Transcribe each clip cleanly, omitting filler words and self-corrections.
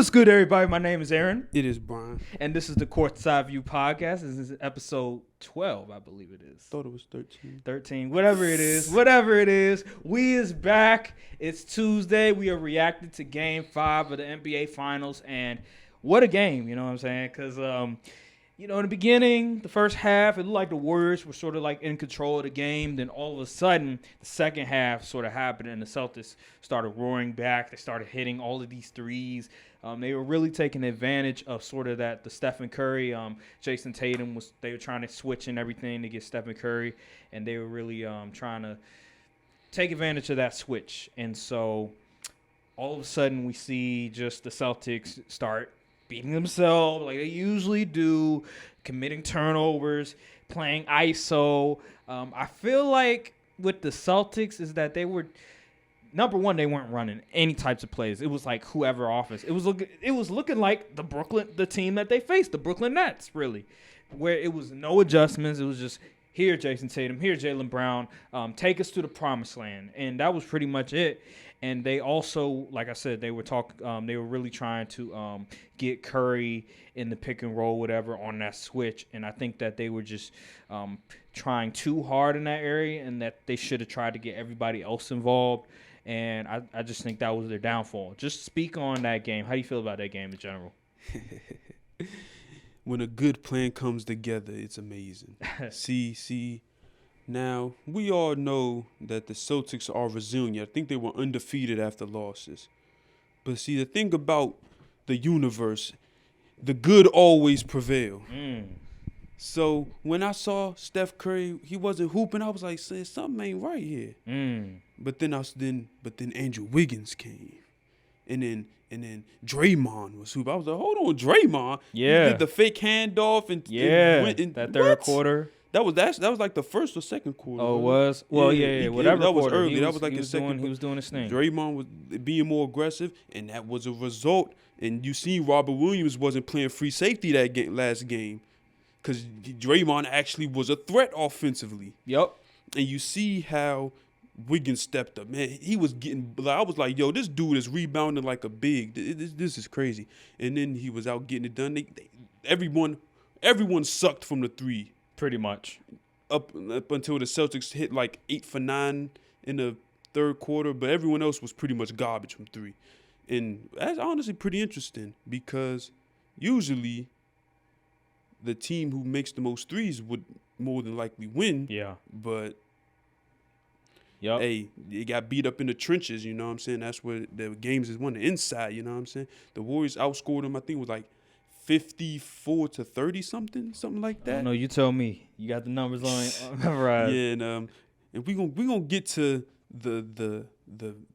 What's good, everybody? My name is Aaron. It is Brian. And this is the Courtside View podcast. This is episode 12, I believe it is. Thought it was 13. 13, whatever it is. We is back. It's Tuesday. We are reacting to Game 5 of the NBA Finals. And what a game, you know what I'm saying? Because, in the beginning, the first half, it looked like the Warriors were sort of like in control of the game. Then all of a sudden, the second half sort of happened and the Celtics started roaring back. They started hitting all of these threes. They were really taking advantage of sort of that, the Stephen Curry, Jason Tatum they were trying to switch and everything to get Stephen Curry, and they were really trying to take advantage of that switch. And so all of a sudden we see just the Celtics start beating themselves like they usually do, committing turnovers, playing ISO. I feel like with the Celtics is that they were – number one, they weren't running any types of plays. It was like whoever offense. It was looking like the team that they faced, the Brooklyn Nets, really, where it was no adjustments. It was just here, Jason Tatum, here, Jaylen Brown, take us to the promised land, and that was pretty much it. And they also, like I said, they were really trying to get Curry in the pick and roll, whatever, on that switch. And I think that they were just trying too hard in that area, and that they should have tried to get everybody else involved. And I just think that was their downfall. Just speak on that game. How do you feel about that game in general? When a good plan comes together, it's amazing. See, now we all know that the Celtics are resilient. I think they were undefeated after losses. But see, the thing about the universe, the good always prevail. So when I saw Steph Curry, he wasn't hooping. I was like, something ain't right here. But then Andrew Wiggins came, and then Draymond was hooping. I was like, hold on, Draymond. Yeah. He did the fake handoff and went in that third quarter. That was like the first or second quarter. Oh, it was? Well, yeah, whatever. That was quarter. early. That was like his second. He was doing his thing. Draymond was being more aggressive, and that was a result. And you see, Robert Williams wasn't playing free safety that last game, because Draymond actually was a threat offensively. Yep. And you see how Wiggins stepped up. Man, he was getting – I was like, yo, this dude is rebounding like a big. This is crazy. And then he was out getting it done. Everyone sucked from the three. Pretty much. Up until the Celtics hit like 8 for 9 in the third quarter. But everyone else was pretty much garbage from three. And that's honestly pretty interesting, because usually – the team who makes the most threes would more than likely win. Yeah. But, hey, they got beat up in the trenches, you know what I'm saying? That's where the games is won, the inside, you know what I'm saying? The Warriors outscored them, I think it was like 54-30 something like that. No, you tell me. You got the numbers on memorized. Yeah, and we gonna get to the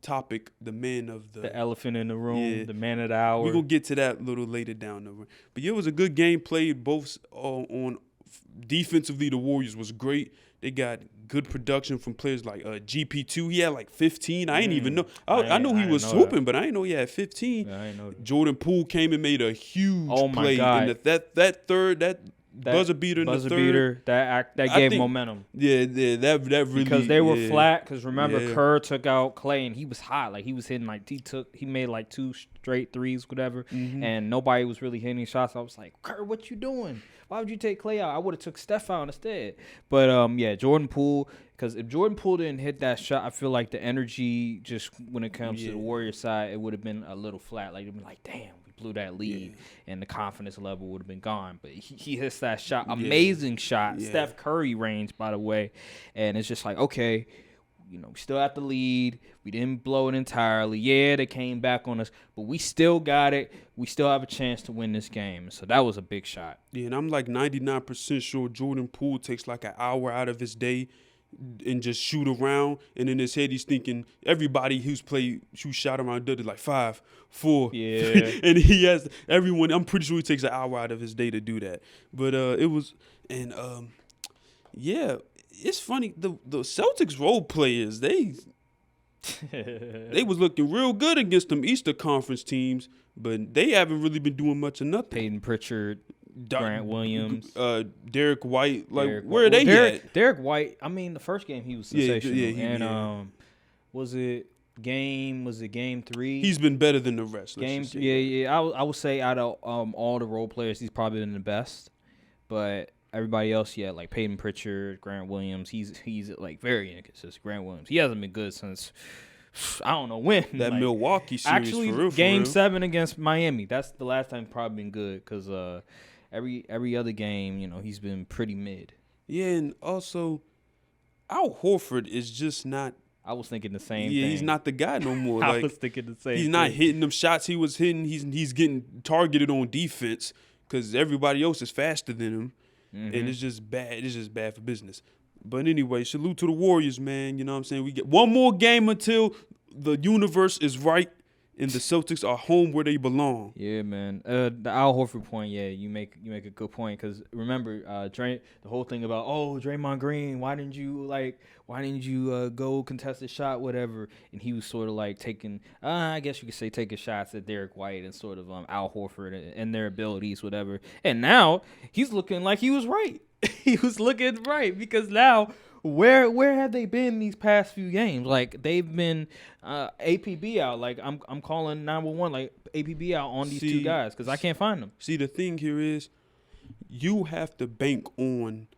topic, the man of the elephant in the room, the man of the hour. We're going to get to that a little later down the road. But yeah, it was a good game played both on defensively. The Warriors was great. They got good production from players like GP2. He had like 15. I ain't even know. I know he was swooping, but I didn't know he had 15. Yeah, I didn't know. Jordan Poole came and made a huge play. God. And that third buzzer beater in the third. That gave momentum. Yeah, that really. Because they were flat. Because remember, Kerr took out Clay, and he was hot. Like, he was hitting, like, he made like 2 straight threes, whatever. And nobody was really hitting shots. I was like, Kerr, what you doing? Why would you take Clay out? I would have took Steph out instead. But Jordan Poole. Because if Jordan Poole didn't hit that shot, I feel like the energy, just when it comes to the Warriors side, it would have been a little flat. Like, it'd be like, damn. Blew that lead, and the confidence level would have been gone. But he hits that shot, amazing shot, Steph Curry range, by the way. And it's just like, okay, we still have the lead. We didn't blow it entirely. Yeah, they came back on us, but we still got it. We still have a chance to win this game. So that was a big shot. Yeah, and I'm like 99% sure Jordan Poole takes like an hour out of his day and just shoot around, and in his head he's thinking everybody who's shot around does it like 5, 4, 3. And he has everyone. I'm pretty sure he takes an hour out of his day to do that. But it was, and it's funny. The Celtics role players, they was looking real good against them Eastern Conference teams, but they haven't really been doing much of nothing. Peyton Pritchard, Grant Williams, Derek White, where are they at? Derek White. I mean, the first game he was sensational. Was it game 3? He's been better than the rest. I would say out of all the role players, he's probably been the best. But everybody else, like Peyton Pritchard, Grant Williams, he's like very inconsistent. Grant Williams, he hasn't been good since I don't know when. That like, Milwaukee series, actually, for real, Game 7 against Miami. That's the last time he's probably been good because every other game, he's been pretty mid. Yeah, and also Al Horford is just not. I was thinking the same thing. Yeah, he's not the guy no more. I was thinking the same He's thing. not hitting them shots he was hitting. He's getting targeted on defense because everybody else is faster than him. Mm-hmm. And it's just bad. It's just bad for business. But anyway, salute to the Warriors, man. You know what I'm saying? We get one more game until the universe is right and the Celtics are home where they belong. Yeah, man. The Al Horford point, you make a good point because remember, the whole thing about Draymond Green, why didn't you go contest a shot, whatever? And he was sort of like taking, I guess you could say taking shots at Derek White and sort of Al Horford and their abilities, whatever. And now he's looking like he was right. He was looking right because now. Where have they been these past few games? Like they've been APB out. Like I'm calling 911 like APB out on these two guys because I can't find them. See, the thing here is you have to bank on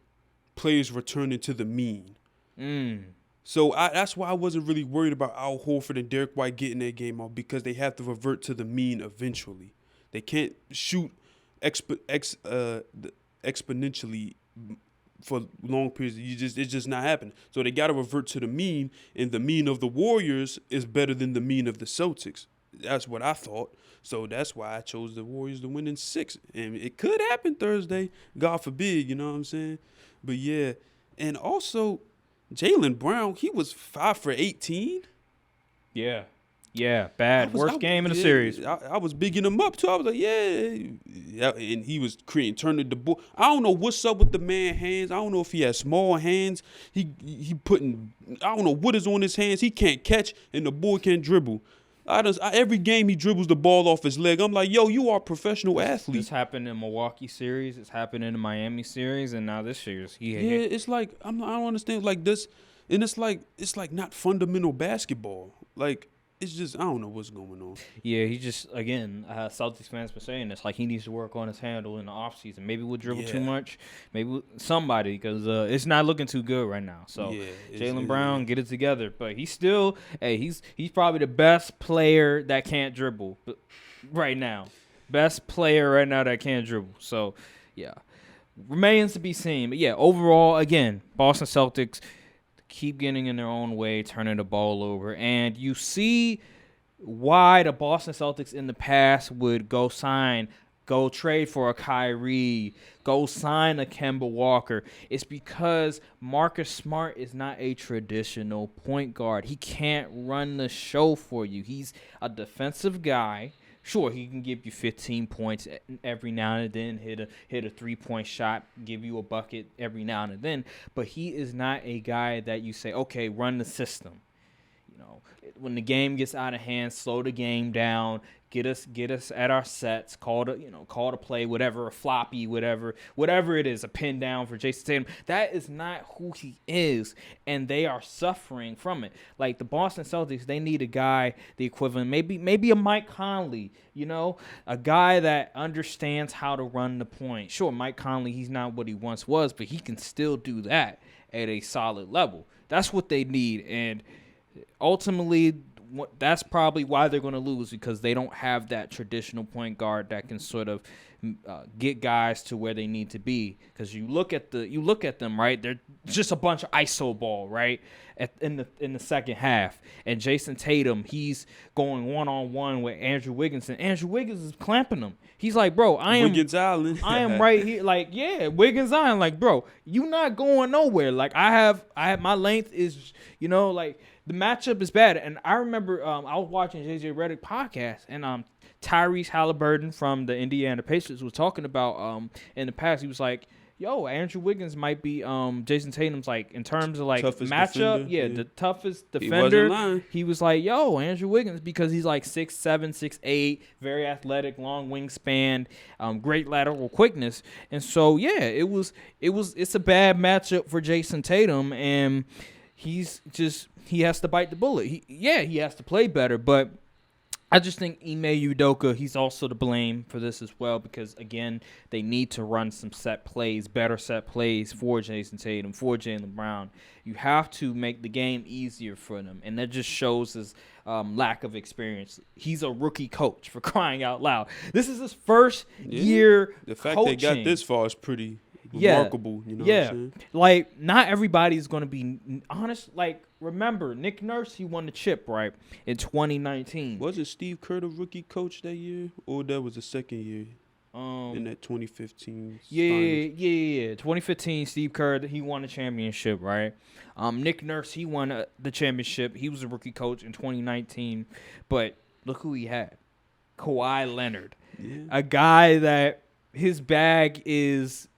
players returning to the mean. So that's why I wasn't really worried about Al Horford and Derek White getting their game off because they have to revert to the mean eventually. They can't shoot exponentially for long periods. It's just not happening. So they got to revert to the mean, and the mean of the Warriors is better than the mean of the Celtics. That's what I thought. So that's why I chose the Warriors to win in 6. And it could happen Thursday, God forbid, you know what I'm saying? But yeah, and also Jaylen Brown, he was 5 for 18. Yeah, bad. Worst game in the series. I was bigging him up, too. I was like, yeah. And he was turning the ball. I don't know what's up with the man's hands. I don't know if he has small hands. He putting, I don't know what is on his hands. He can't catch, and the boy can't dribble. Every game he dribbles the ball off his leg. I'm like, yo, you are a professional athlete. This happened in Milwaukee series. It's happened in the Miami series, and now this series. It's like, I don't understand. Like this, and it's like not fundamental basketball. Like, it's just, I don't know what's going on. Yeah, he just, again, Celtics fans been saying this, like he needs to work on his handle in the offseason. Maybe we'll dribble too much. Maybe somebody, because it's not looking too good right now. So Jaylen Brown, get it together. But he's still, he's probably the best player that can't dribble right now. Best player right now that can't dribble. So, yeah, remains to be seen. But, yeah, overall, again, Boston Celtics keep getting in their own way, turning the ball over. And you see why the Boston Celtics in the past would go trade for a Kyrie, go sign a Kemba Walker. It's because Marcus Smart is not a traditional point guard. He can't run the show for you. He's a defensive guy. Sure, he can give you 15 points every now and then, hit a 3-point shot, give you a bucket every now and then. But he is not a guy that you say, okay, run the system. You know, when the game gets out of hand, slow the game down, get us at our sets, call the play, whatever, a floppy, whatever it is, a pin down for Jason Tatum. That is not who he is, and they are suffering from it. Like the Boston Celtics, they need a guy, the equivalent, maybe a Mike Conley, a guy that understands how to run the point. Sure, Mike Conley, he's not what he once was, but he can still do that at a solid level. That's what they need, and ultimately, that's probably why they're going to lose, because they don't have that traditional point guard that can sort of get guys to where they need to be. Because you look at them, right? They're just a bunch of iso ball, right? In the second half, and Jason Tatum, he's going 1-on-1 with Andrew Wiggins, and Andrew Wiggins is clamping him. He's like, bro, I am right here. Like, yeah, Wiggins Island. Like, bro, you not going nowhere. Like, I have my length is, like. The matchup is bad, and I remember I was watching JJ Redick podcast, and Tyrese Halliburton from the Indiana Pacers was talking about in the past. He was like, "Yo, Andrew Wiggins might be Jason Tatum's like in terms of like toughest matchup, defender. The toughest defender." He wasn't lying. He was like, "Yo, Andrew Wiggins," because he's like 6'7", 6'8", very athletic, long wingspan, great lateral quickness, and so yeah, it's a bad matchup for Jason Tatum, and he has to bite the bullet. He has to play better, but I just think Ime Udoka, he's also to blame for this as well because, again, they need to run some better set plays for Jason Tatum, for Jaylen Brown. You have to make the game easier for them, and that just shows his lack of experience. He's a rookie coach, for crying out loud. This is his first year The fact coaching. they got this far is pretty remarkable. You know what I'm saying? Like, not everybody's going to be honest. Like, remember, Nick Nurse, he won the chip, right, in 2019. Wasn't Steve Kerr the rookie coach that year? Or that was the second year in that 2015 finals? Yeah. 2015, Steve Kerr, he won the championship, right? Nick Nurse, he won the championship. He was a rookie coach in 2019. But look who he had. Kawhi Leonard. Yeah. A guy that his bag is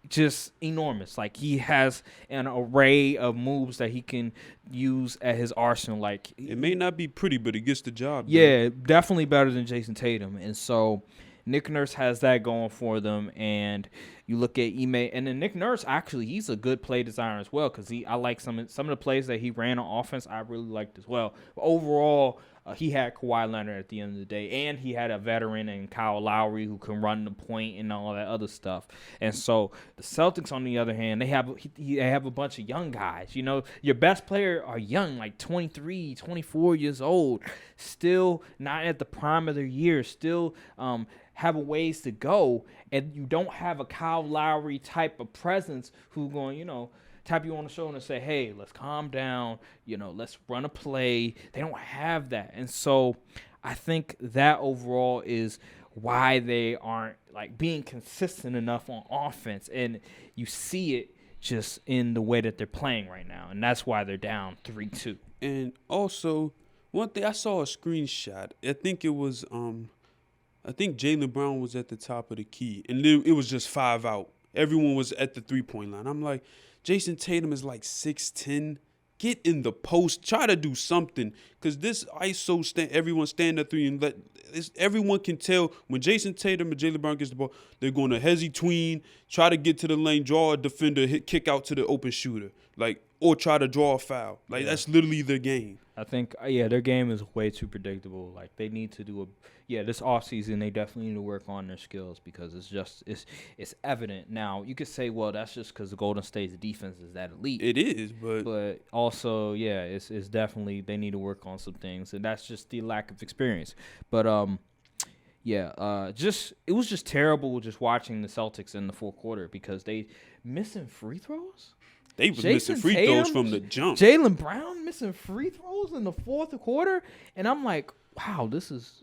just enormous. Like, he has an array of moves that he can use at his arsenal. Like, it may not be pretty, but it gets the job done. Yeah, definitely better than Jason Tatum. And so Nick Nurse has that going for them. And you look at Ime, and then Nick Nurse, actually, he's a good play designer as well because I like some of the plays that he ran on offense. I really liked as well. But overall, he had Kawhi Leonard at the end of the day, and he had a veteran in Kyle Lowry who can run the point and all that other stuff. And so the Celtics, on the other hand, they have a bunch of young guys. You know, your best player are young, like 23, 24 years old, still not at the prime of their years, still have a ways to go, and you don't have a Kyle Lowry type of presence who going, tap you on the shoulder and say, hey, let's calm down, let's run a play. They don't have that. And so I think that overall is why they aren't like being consistent enough on offense. And you see it just in the way that they're playing right now. And that's why they're down 3-2. And also, one thing, I saw a screenshot. I think it was Jaylen Brown was at the top of the key. And it was just 5 out. Everyone was at the 3-point line. I'm like, Jason Tatum is like 6'10". Get in the post. Try to do something. Because this ISO, everyone stand at 3 and everyone can tell when Jason Tatum and Jaylen Brown gets the ball, they're going to hezzy tween, try to get to the lane, draw a defender, kick out to the open shooter. Or try to draw a foul. That's literally their game. I think, their game is way too predictable. Like, they need to do this offseason, they definitely need to work on their skills because it's evident. Now, you could say, well, that's just because the Golden State's defense is that elite. It is, but also, it's definitely they need to work on some things, and that's just the lack of experience. But it was just terrible just watching the Celtics in the fourth quarter because they missing free throws. They was missing free throws from the jump. Jaylen Brown missing free throws in the fourth quarter, and I'm like, wow,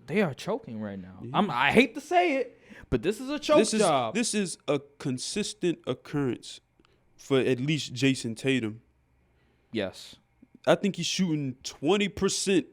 they are choking right now. Yeah. I hate to say it, but this is a choke job. This is a consistent occurrence for at least Jason Tatum. Yes. I think he's shooting 20%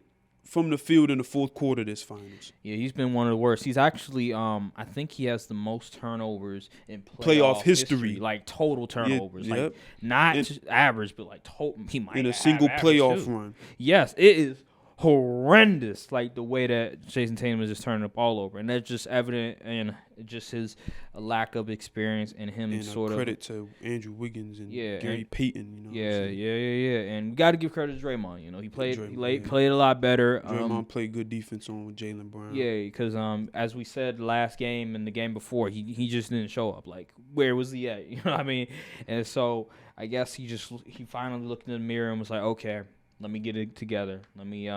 from the field in the fourth quarter of this finals. Yeah, he's been one of the worst. He's actually, I think he has the most turnovers in playoff history. Like total turnovers. Yep. Not just average, but like total. He might in a single playoff run. Yes, it is horrendous, like the way that Jason Tatum is just turning the ball over, and that's just evident in just his lack of experience and him and sort of credit to Andrew Wiggins and Gary Payton. And we got to give credit to Draymond. He played a lot better. Draymond played good defense on Jaylen Brown. Yeah, because as we said last game and the game before, he just didn't show up. Like, where was he at? You know what I mean? And so I guess he finally looked in the mirror and was like, okay, let me get it together. Let me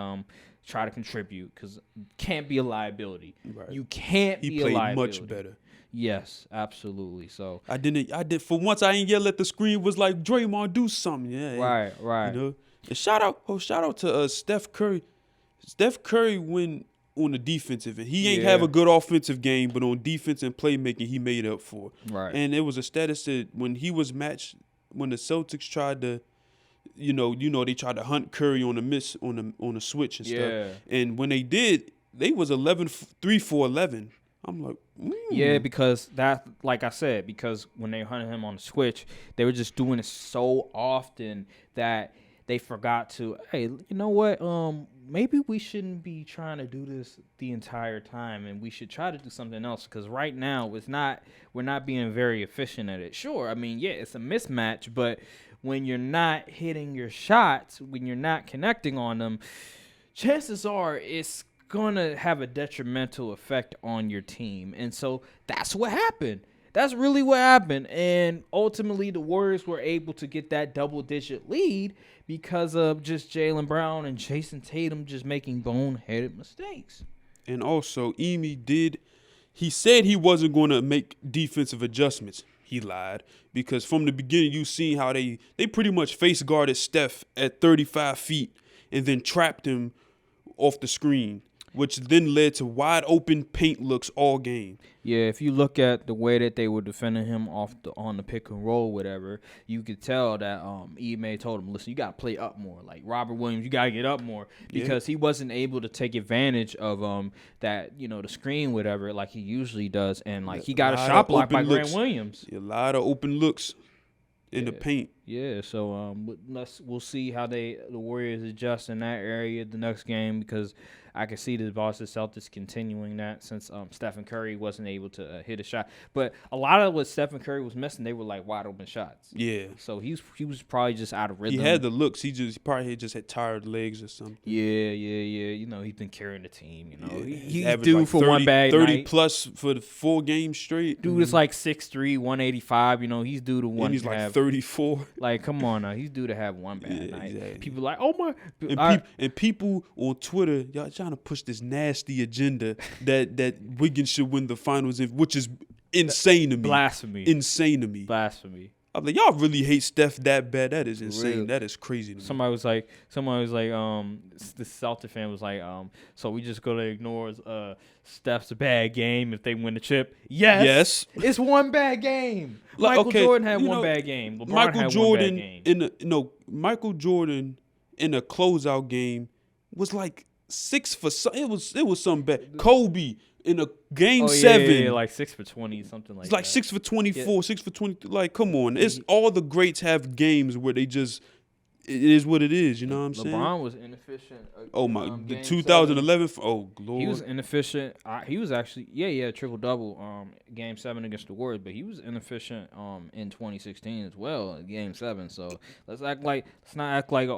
try to contribute because can't be a liability. Right. You can't be a liability. He played much better. Yes, absolutely. So I did for once. I ain't yell at the screen. Was like, Draymond, do something. Yeah. Right. And shout out to Steph Curry. Steph Curry went on the defensive end. He ain't have a good offensive game, but on defense and playmaking, he made up for it. Right. And it was a status that when he was matched, when the Celtics tried to. They tried to hunt Curry on a miss on a switch and stuff. And when they did, they was 3 for 11. I'm like, Yeah, because that, like I said, because when they hunted him on the switch, they were just doing it so often that they forgot to, hey, you know what? Maybe we shouldn't be trying to do this the entire time, and we should try to do something else. Because right now, we're not being very efficient at it. Sure, I mean, it's a mismatch, but when you're not hitting your shots, when you're not connecting on them, chances are it's going to have a detrimental effect on your team. And so that's what happened. That's really what happened. And ultimately, the Warriors were able to get that double-digit lead because of just Jaylen Brown and Jason Tatum just making boneheaded mistakes. And also, he said he wasn't going to make defensive adjustments. He lied, because from the beginning, you seen how they pretty much face guarded Steph at 35 feet and then trapped him off the screen, which then led to wide open paint looks all game. Yeah, if you look at the way that they were defending him on the pick and roll, whatever, you could tell that Ime told him, listen, you got to play up more. Like Robert Williams, you got to get up more, because he wasn't able to take advantage of that, the screen, whatever, like he usually does. And like he got a shot block by Grant Williams. A lot of open looks in the paint. Yeah, so we'll see how the Warriors adjust in that area the next game, because I can see the Boston Celtics continuing that since Stephen Curry wasn't able to hit a shot. But a lot of what Stephen Curry was missing, they were like wide open shots. Yeah. So he was probably just out of rhythm. He had the looks. He probably just had tired legs or something. Yeah. He's been carrying the team. He's due like for 1 bad 30 night. plus for the 4 games straight. Dude is like 6'3", 185. He's due to one. And he's like 34. Like, come on now, he's due to have 1 bad night. Exactly. People like, oh my. And people on Twitter, y'all trying to push this nasty agenda that Wiggins should win the finals, which is insane to me. Blasphemy. Insane to me. Blasphemy. I'm like, y'all really hate Steph that bad? That is insane. Real. That is crazy to me. Somebody was like, the Celtic fan was like, so we just gonna ignore Steph's bad game if they win the chip? Yes. It's 1 bad game. Michael Jordan had one bad game. LeBron Michael had Jordan 1 bad game. Michael Jordan in a closeout game was like 6 for some. It was something bad. Kobe in a game 7. Yeah, like 6 for 20, something like that. It's like 6 for 24, 6 for 20. Like, come on. It's all the greats have games where they just, it is what it is. You know what I'm saying? LeBron was inefficient. Oh my, the 2011. Oh Lord. He was inefficient. He was actually triple double. Game 7 against the Warriors, but he was inefficient in 2016 as well, Game 7. So let's not act like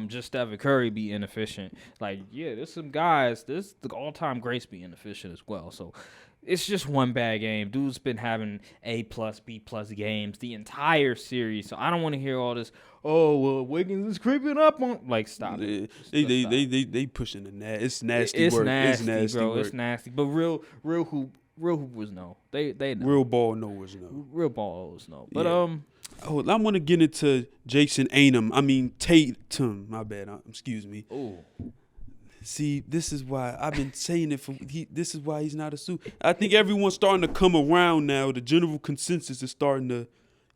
just Stephen Curry be inefficient. Like, there's some guys. There's the all-time greats be inefficient as well. So it's just 1 bad game. Dude's been having A+, B+ games the entire series. So I don't want to hear all this. Oh well, Wiggins is creeping up on. Like, stop it. They pushing the nasty. It's nasty work. It's nasty, bro. Work. It's nasty. But real hoopers know. They know. Real ball knowers know. Real ballers know. But I want to get into Jason Tatum. My bad. Excuse me. Oh. See, this is why I've been saying it this is why he's not a super. I think everyone's starting to come around now. The general consensus is starting to,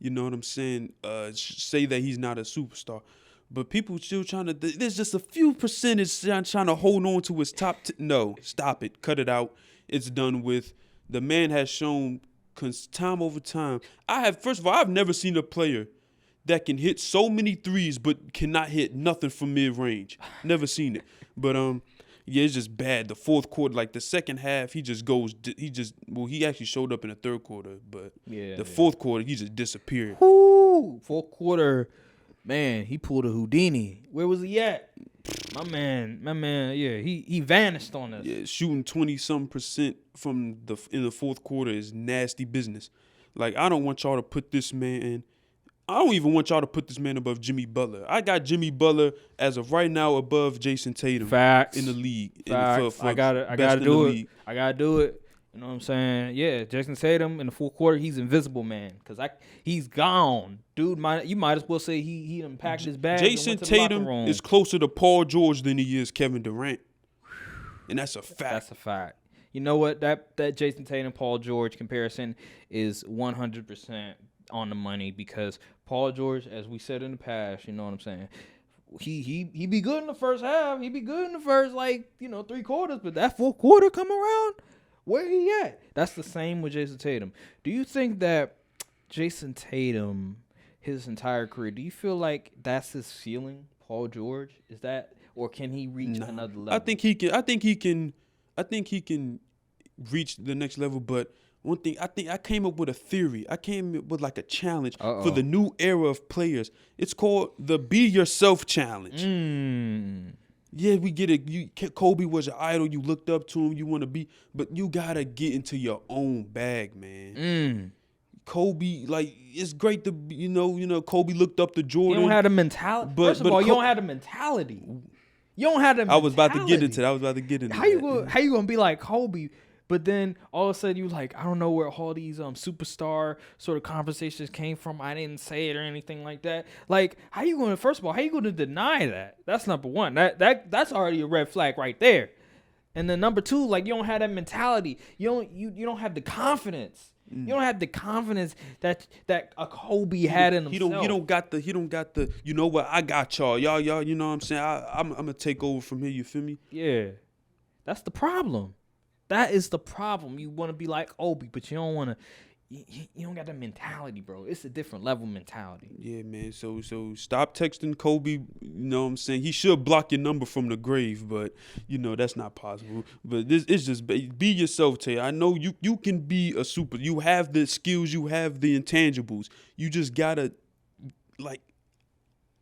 you know what I'm saying, say that he's not a superstar. But people still trying to, there's just a few percentage trying to hold on to his top. No, stop it. Cut it out. It's done with. The man has shown time over time. First of all, I've never seen a player that can hit so many threes but cannot hit nothing from mid-range. Never seen it. But it's just bad. The fourth quarter, like the second half, he actually showed up in the third quarter, but the fourth quarter, he just disappeared. Woo! Fourth quarter, man, he pulled a Houdini. Where was he at? My man, he vanished on us. Yeah, shooting 20-some% in the fourth quarter is nasty business. Like, I don't want y'all to put this man in. I don't even want y'all to put this man above Jimmy Butler. I got Jimmy Butler as of right now above Jason Tatum. Facts. In the league. Facts. I gotta do it. I gotta do it. You know what I'm saying? Yeah, Jason Tatum in the fourth quarter, he's invisible, man. Because he's gone. Dude, you might as well say he done packed his bag. Jason Tatum is closer to Paul George than he is Kevin Durant. And that's a fact. That's a fact. You know what? That Jason Tatum, Paul George comparison is 100% on the money, because Paul George, as we said in the past, you know what I'm saying, he be good in the first half. He be good in the first 3 quarters, but that fourth quarter come around, where he at? That's the same with Jason Tatum. Do you think that Jason Tatum, his entire career, do you feel like that's his ceiling, Paul George? Is that, or can he reach another level? I think he can reach the next level, but One thing I think I came up with a theory. I came up with like a challenge Uh-oh. for the new era of players. It's called the Be Yourself Challenge. Yeah, we get it. Kobe was your idol. You looked up to him. You want to be, but you gotta get into your own bag, man. Kobe, like, it's great to be, Kobe looked up to Jordan. You don't have the mentality. First of all, you don't have the mentality. You don't have the mentality. I was about to get into that. How you gonna be like Kobe? But then all of a sudden you like, I don't know where all these superstar sort of conversations came from. I didn't say it or anything like that. Like, first of all, how you gonna deny that? That's number one. That's already a red flag right there. And then number two, like, you don't have that mentality. You don't have the confidence. You don't have the confidence that a Kobe had in himself. He don't got the you know what, I got y'all, you know what I'm saying? I'm gonna take over from here, you feel me? Yeah. That's the problem. That is the problem. You want to be like Kobe, but you don't want to. You don't got that mentality, bro. It's a different level mentality. Yeah, man. So stop texting Kobe. You know what I'm saying? He should block your number from the grave, but that's not possible. But it's just be yourself, Tay. I know you can be a super. You have the skills. You have the intangibles. You just gotta, like,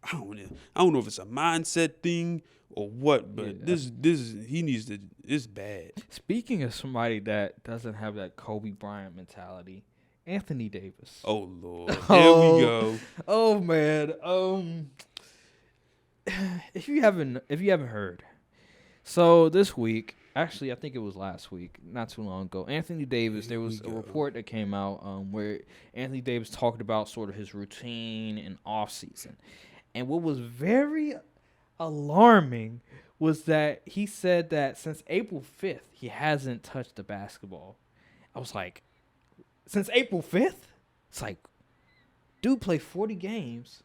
I don't know if it's a mindset thing or what, but he needs to. It's bad. Speaking of somebody that doesn't have that Kobe Bryant mentality, Anthony Davis. Oh Lord, here we go. Oh man. If you haven't heard, so this week, actually, I think it was last week, not too long ago, Anthony Davis. There was a report that came out where Anthony Davis talked about sort of his routine and off season, and what was very alarming was that he said that since April 5th, he hasn't touched the basketball. I was like, since April 5th? It's like, dude played 40 games,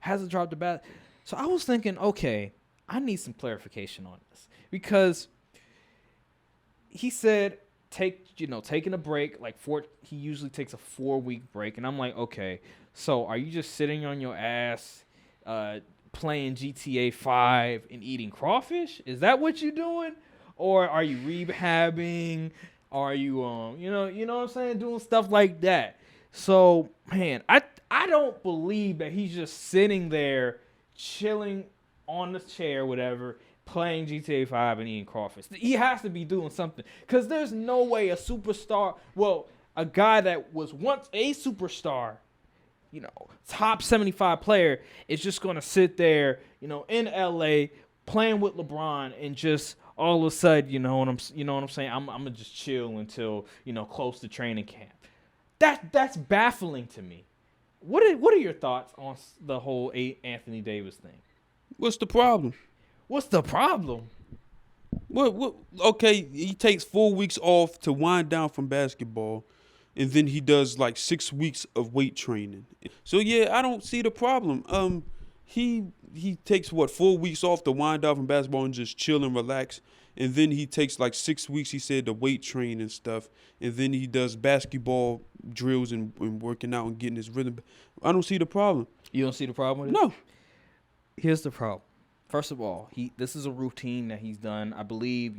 hasn't dropped the bat. So I was thinking, okay, I need some clarification on this. Because he said taking a break, he usually takes a 4-week break. And I'm like, okay, so are you just sitting on your ass, playing GTA 5 and eating crawfish? Is that what you're doing? Or are you rehabbing? Are you you know what I'm saying, doing stuff like that? So, man, I don't believe that he's just sitting there chilling on the chair, whatever, playing GTA 5 and eating crawfish. He has to be doing something, because there's no way a superstar, a guy that was once a superstar, top 75 player, is just going to sit there, in LA playing with LeBron and just all of a sudden, you know what I'm saying? I'm going to just chill until, close to training camp. That's baffling to me. What are your thoughts on the whole Anthony Davis thing? What's the problem? What? Okay, he takes 4 weeks off to wind down from basketball, and then he does like 6 weeks of weight training. So yeah, I don't see the problem. He takes 4 weeks off to wind down from basketball and just chill and relax, and then he takes like 6 weeks, he said, to weight train and stuff, and then he does basketball drills and working out and getting his rhythm. I don't see the problem. You don't see the problem with it? No. Here's the problem. First of all, this is a routine that he's done, I believe,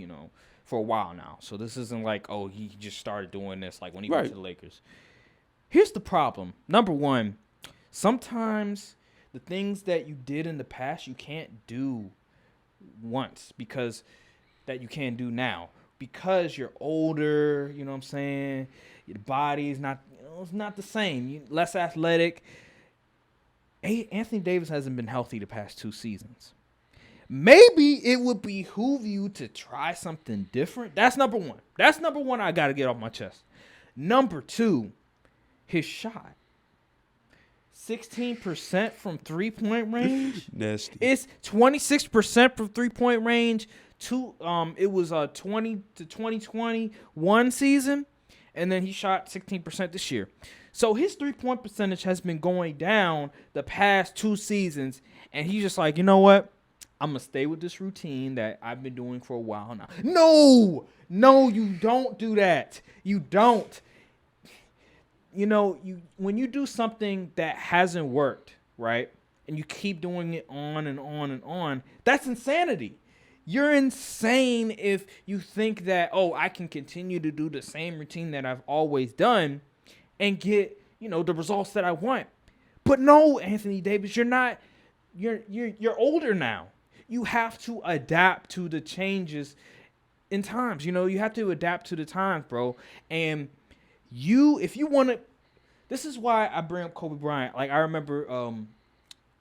for a while now. So this isn't like, he just started doing this like when he went to the Lakers. Here's the problem. Number one, sometimes the things that you did in the past you can't do once because that you can't do now. Because you're older, you know what I'm saying? Your body is not, it's not the same. You're less athletic. Anthony Davis hasn't been healthy the past 2 seasons. Maybe it would behoove you to try something different. That's number one. I got to get off my chest. Number 2, his shot. 16% from 3-point range. Nasty. It's 26% from 3-point range. It was 20 to 2021 season, and then he shot 16% this year. So his 3-point percentage has been going down the past 2 seasons, and he's just like, you know what? I'm going to stay with this routine that I've been doing for a while now. No, you don't do that. You don't. When you do something that hasn't worked, right, and you keep doing it on and on and on, that's insanity. You're insane if you think that, oh, I can continue to do the same routine that I've always done and get, the results that I want. But no, Anthony Davis, you're not. You're older now. You have to adapt to the changes in times. You have to adapt to the times, bro. And if you want to, this is why I bring up Kobe Bryant. Like, I remember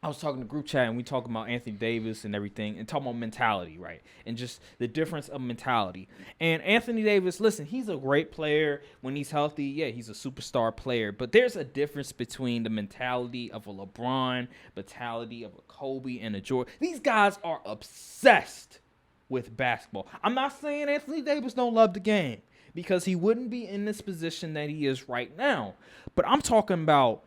I was talking to group chat and we talking about Anthony Davis and everything and talking about mentality, right? And just the difference of mentality. And Anthony Davis, listen, he's a great player when he's healthy. Yeah, he's a superstar player. But there's a difference between the mentality of a LeBron, mentality of a Kobe, and a Jordan. These guys are obsessed with basketball. I'm not saying Anthony Davis don't love the game because he wouldn't be in this position that he is right now. But I'm talking about,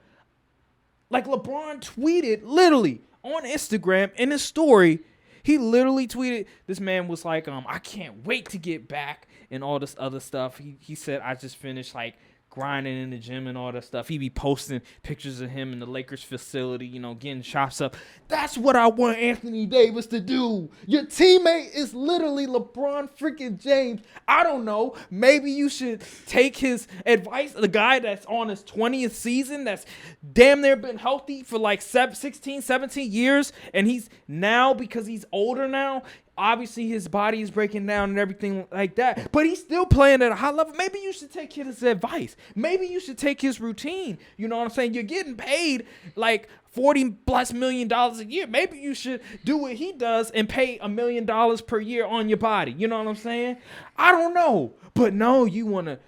like, LeBron tweeted literally on Instagram in his story. He literally tweeted, this man was like, I can't wait to get back and all this other stuff. He said, I just finished like grinding in the gym and all that stuff. He be posting pictures of him in the Lakers facility, getting shots up. That's what I want Anthony Davis to do. Your teammate is literally LeBron freaking James. I don't know. Maybe you should take his advice. The guy that's on his 20th season, that's damn near been healthy for like 16, 17 years. And he's now, because he's older now, obviously his body is breaking down and everything like that, but he's still playing at a high level. Maybe you should take his advice. Maybe you should take his routine. You know what I'm saying? You're getting paid like $40+ million a year. Maybe you should do what he does and pay $1 million per year on your body. You know what I'm saying? I don't know. But no, you want to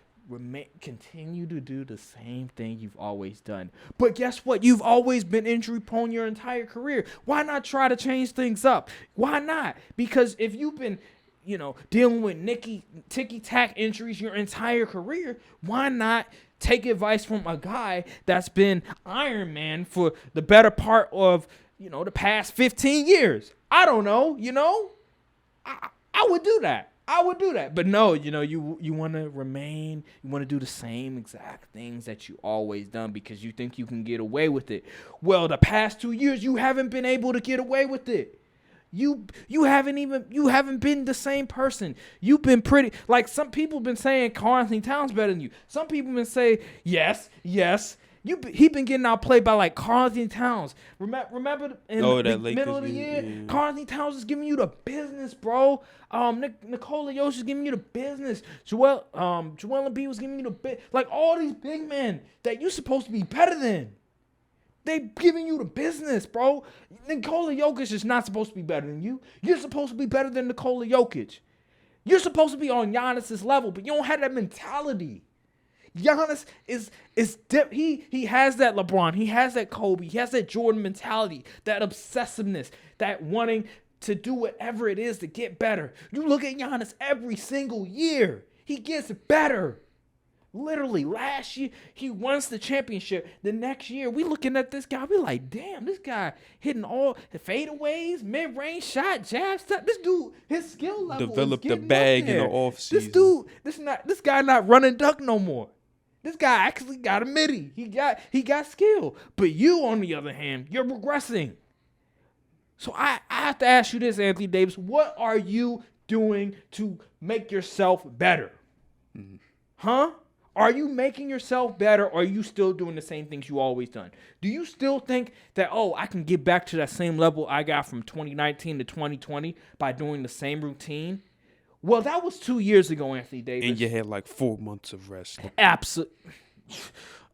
continue to do the same thing you've always done. But guess what? You've always been injury prone your entire career. Why not try to change things up? Why not? Because if you've been, dealing with ticky-tack injuries your entire career, why not take advice from a guy that's been Iron Man for the better part of, the past 15 years? I don't know, I would do that. But no, you want to remain, you want to do the same exact things that you always done because you think you can get away with it. Well, the past 2 years, you haven't been able to get away with it. You haven't been the same person. You've been pretty, like some people been saying Karl Anthony Towns better than you. Some people been saying, yes. He been getting outplayed by like Karl Anthony Towns. Remember in the middle of the year, yeah. Karl Anthony Towns is giving you the business, bro. Nikola Jokic is giving you the business. Joel Embiid was giving you the bit. Like all these big men that you supposed to be better than, they giving you the business, bro. Nikola Jokic is not supposed to be better than you. You're supposed to be better than Nikola Jokic. You're supposed to be on Giannis's level, but you don't have that mentality. Giannis he has that LeBron, he has that Kobe, he has that Jordan mentality, that obsessiveness, that wanting to do whatever it is to get better. You look at Giannis every single year, he gets better. Literally, last year, he wins the championship. The next year, we looking at this guy, we like, damn, this guy hitting all the fadeaways, mid-range shot, jab stuff. This dude, his skill level developed the bag in the offseason. This guy not running duck no more. This guy actually got a midi. He got skill. But you, on the other hand, you're regressing. So I have to ask you this, Anthony Davis. What are you doing to make yourself better? Mm-hmm. Huh? Are you making yourself better, or are you still doing the same things you always done? Do you still think that, I can get back to that same level I got from 2019 to 2020 by doing the same routine? Well, that was 2 years ago, Anthony Davis. And you had like 4 months of rest. Absolutely.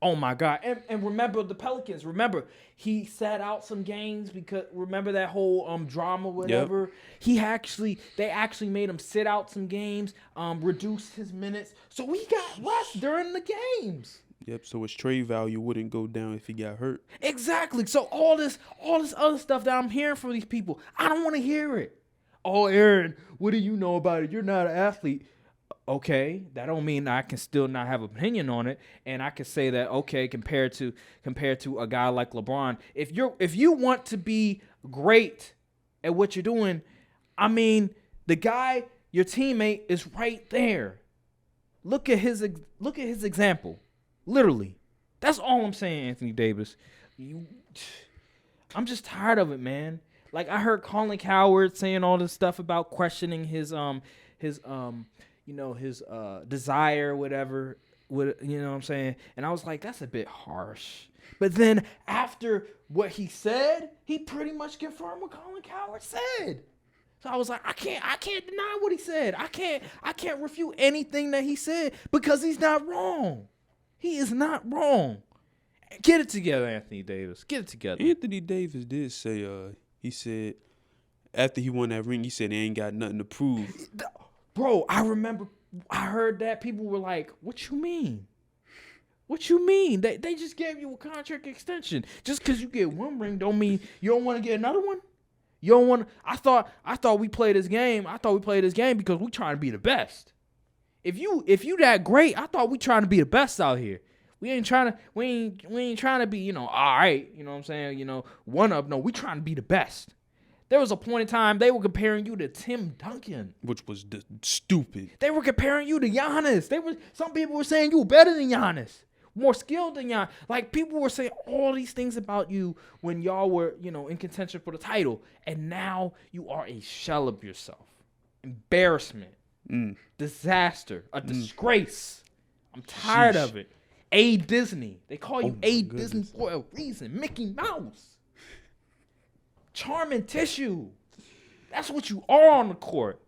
Oh, my God. And remember the Pelicans. Remember, he sat out some games because, remember that whole drama, whatever? Yep. They actually made him sit out some games, reduce his minutes. So he got rest during the games. Yep, so his trade value wouldn't go down if he got hurt. Exactly. So all this other stuff that I'm hearing from these people, I don't want to hear it. Oh, Aaron, what do you know about it? You're not an athlete. Okay, that don't mean I can still not have an opinion on it, and I can say that, okay, compared to a guy like LeBron, if you want to be great at what you're doing, I mean, the guy, your teammate, is right there. Look at his example. Literally, that's all I'm saying, Anthony Davis. I'm just tired of it, man. Like I heard Colin Coward saying all this stuff about questioning his desire, whatever. You know what I'm saying? And I was like, that's a bit harsh. But then after what he said, he pretty much confirmed what Colin Coward said. So I was like, I can't deny what he said. I can't refute anything that he said because he's not wrong. He is not wrong. Get it together, Anthony Davis. Get it together. Anthony Davis did say, he said, after he won that ring, he said he ain't got nothing to prove. Bro, I remember I heard that. People were like, what you mean? What you mean? They just gave you a contract extension. Just because you get one ring don't mean you don't want to get another one? You don't want to. I thought we played this game. I thought we played this game because we trying to be the best. If you that great, I thought we trying to be the best out here. We ain't trying to be, all right, you know what I'm saying, one up. No, we trying to be the best. There was a point in time they were comparing you to Tim Duncan. Which was stupid. They were comparing you to Giannis. Some people were saying you were better than Giannis. More skilled than Giannis. Like, people were saying all these things about you when y'all were, in contention for the title. And now you are a shell of yourself. Embarrassment. Disaster. A disgrace. I'm tired of it. A Disney. They call you A Disney for a reason. Mickey Mouse. Charming tissue. That's what you are on the court.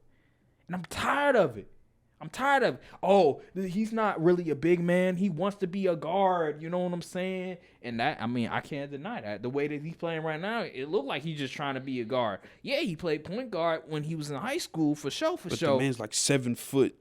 And I'm tired of it. Oh, he's not really a big man. He wants to be a guard. You know what I'm saying? And that, I can't deny that. The way that he's playing right now, it looked like he's just trying to be a guard. Yeah, he played point guard when he was in high school for sure. But the man's like 7 foot.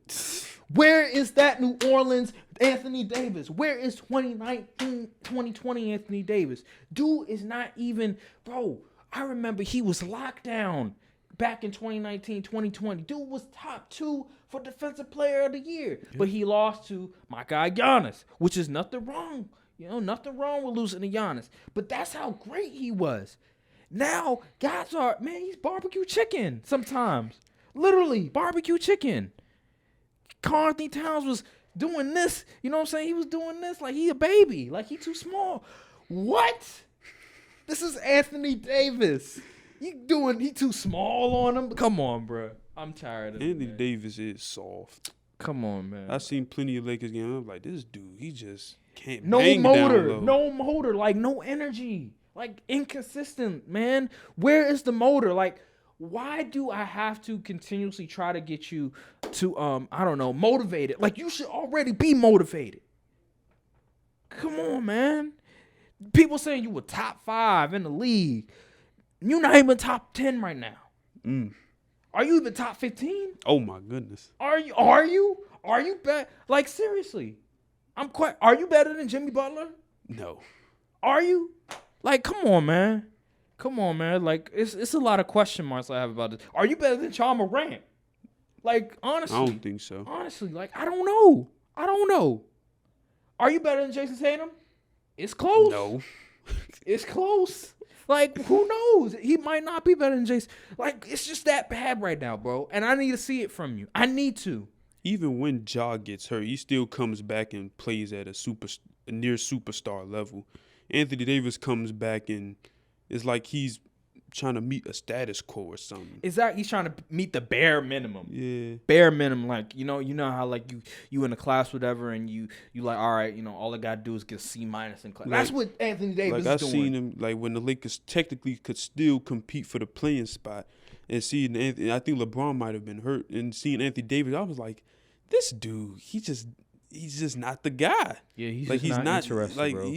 Where is that New Orleans Anthony Davis? Where is 2019, 2020 Anthony Davis? Dude is not even, bro, I remember he was locked down back in 2019, 2020. Dude was top 2 for Defensive Player of the Year. Yeah. But he lost to my guy Giannis, which is nothing wrong. Nothing wrong with losing to Giannis. But that's how great he was. Now, guys are, he's barbecue chicken sometimes. Literally, barbecue chicken. Karl Anthony Towns was doing this. You know what I'm saying? He was doing this like he a baby. Like he too small. What? This is Anthony Davis. He too small on him? Come on, bro. I'm tired of it. Anthony Davis is soft. Come on, man. I've seen plenty of Lakers games. I'm like, this dude, he just can't no bang motor. down low. No motor. Like, no energy. Like, inconsistent, man. Where is the motor? Like, why do I have to continuously try to get you to, motivated? Like, you should already be motivated. Come on, man. People saying you were top 5 in the league. You're not even top 10 right now. Are you even top 15? Oh my goodness. Are you better? Like, seriously. Are you better than Jimmy Butler? No. Are you? Like, come on, man. Like, it's a lot of question marks I have about this. Are you better than Ja Morant? Like, honestly. I don't think so. Honestly, like, I don't know. Are you better than Jason Tatum? It's close. No. It's close. Like, who knows? He might not be better than Jason. Like, it's just that bad right now, bro. And I need to see it from you. I need to. Even when Ja gets hurt, he still comes back and plays at a near superstar level. Anthony Davis comes back and it's like he's trying to meet a status quo or something. Exactly. He's trying to meet the bare minimum. Yeah. Bare minimum. Like, you know how like you in a class, whatever, and you like, all right, all I gotta do is get a C- in class. Like, that's what Anthony Davis is doing. I've seen him like when the Lakers technically could still compete for the playing spot, and seeing Anthony, I think LeBron might have been hurt, and seeing Anthony Davis, I was like, this dude, he's just not the guy. Yeah, he's not interested, like, bro.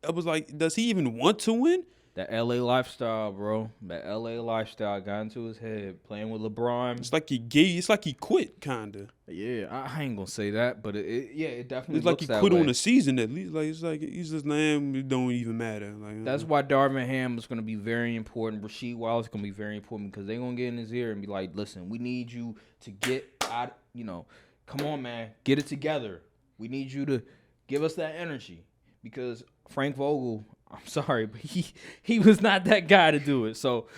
I was like, does he even want to win? That LA lifestyle, bro. That LA lifestyle got into his head. Playing with LeBron. It's like he quit, kinda. Yeah, I ain't gonna say that, but it definitely. It's like he quit on the season at least. Like it's like he's just it don't even matter. Like that's why Darvin Ham is gonna be very important. Rasheed Wallace is gonna be very important because they're gonna get in his ear and be like, "Listen, we need you to get out. Come on, man, get it together. We need you to give us that energy because Frank Vogel." I'm sorry, but he was not that guy to do it. So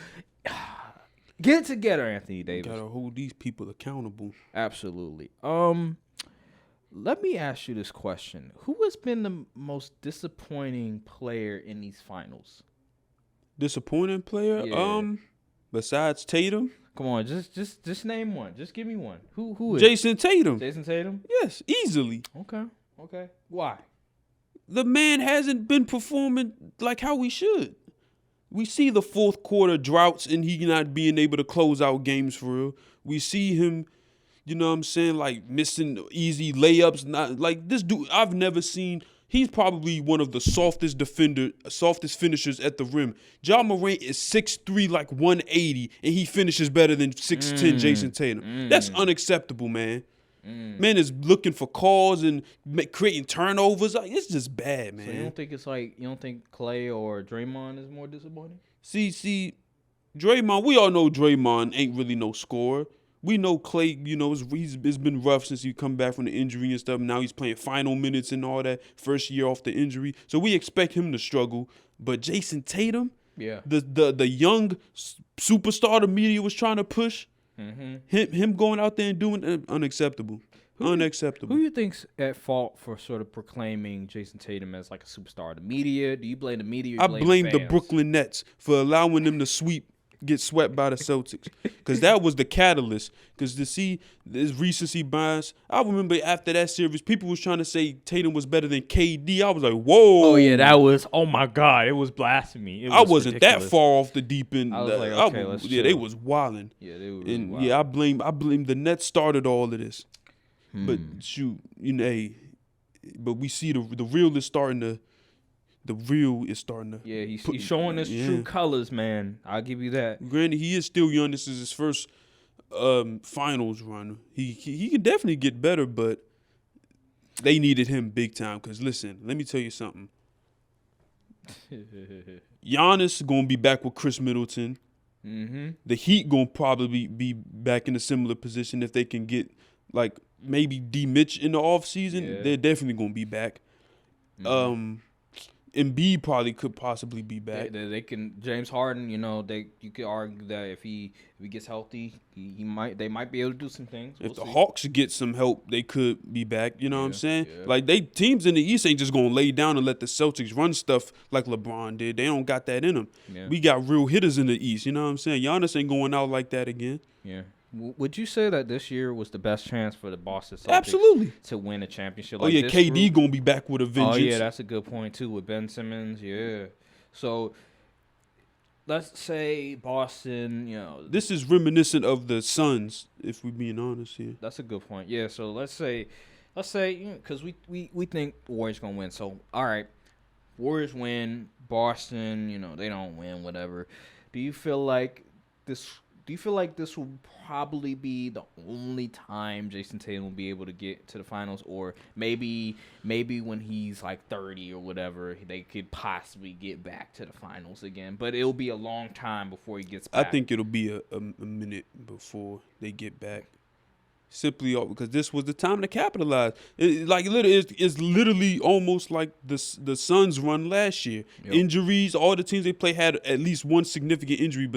get it together, Anthony Davis. Gotta hold these people accountable. Absolutely. Let me ask you this question: who has been the most disappointing player in these finals? Disappointing player? Yeah. besides Tatum. Come on, just name one. Just give me one. Who is Jason Tatum. Jason Tatum? Yes, easily. Okay. Why? The man hasn't been performing like how he should. We see the fourth quarter droughts and he not being able to close out games for real. We see him, you know what I'm saying, like missing easy layups. Not like this dude. I've never seen. He's probably one of the softest finishers at the rim. Ja Morant is 6'3", like 180, and he finishes better than 6'10" Jason Tatum. That's unacceptable, man. Man is looking for calls and creating turnovers. It's just bad, man. So you don't think Clay or Draymond is more disappointing? See, Draymond. We all know Draymond ain't really no scorer. We know Clay, you know, it's been rough since he come back from the injury and stuff. Now he's playing final minutes and all that, first year off the injury. So we expect him to struggle. But Jason Tatum, the young superstar the media was trying to push, him going out there and doing it, unacceptable. Unacceptable. Who do you think's at fault for sort of proclaiming Jason Tatum as like a superstar? The media? Do you blame the media? I blame the Brooklyn Nets for allowing them to get swept by the Celtics, because that was the catalyst. Because to see this recency bias, I remember after that series, people was trying to say Tatum was better than KD. I was like, whoa. Oh yeah, that was. Oh my God, it was blasphemy. I wasn't ridiculous. That far off the deep end. I was like, okay, let's chill. They was wilding. Yeah, they were. And wild. yeah, I blame the Nets started all of this. But shoot, you know, but we see the real is starting to. The real is starting to. Yeah, he's showing his true colors, man. I'll give you that. Granted, he is still young. This is his first finals run. He can definitely get better, but they needed him big time. Because listen, let me tell you something. Giannis gonna be back with Chris Middleton. The Heat gonna probably be back in a similar position if they can get like maybe D Mitch in the offseason. Yeah. They're definitely gonna be back. Embiid probably could possibly be back. They can. James Harden, you know, you could argue that if he gets healthy, they might be able to do some things. If the Hawks get some help, they could be back. You know what I'm saying? Yeah. Like teams in the East ain't just gonna lay down and let the Celtics run stuff like LeBron did. They don't got that in them. Yeah. We got real hitters in the East. You know what I'm saying? Giannis ain't going out like that again. Yeah. Would you say that this year was the best chance for the Boston Celtics Absolutely to win a championship? Oh, yeah, KD gonna be back with a vengeance. Oh, yeah, that's a good point, too, with Ben Simmons. Yeah. So, let's say Boston, you know. This is reminiscent of the Suns, if we're being honest here. That's a good point. Yeah, so let's say, because we think the Warriors going to win. So, all right, Warriors win, Boston, you know, they don't win, whatever. Do you feel like this will probably be the only time Jason Tatum will be able to get to the finals, or maybe when he's like 30 or whatever, they could possibly get back to the finals again? But it'll be a long time before he gets back. I think it'll be a minute before they get back. Simply because this was the time to capitalize. It's literally almost like the Suns run last year. Yep. Injuries, all the teams they play had at least one significant injury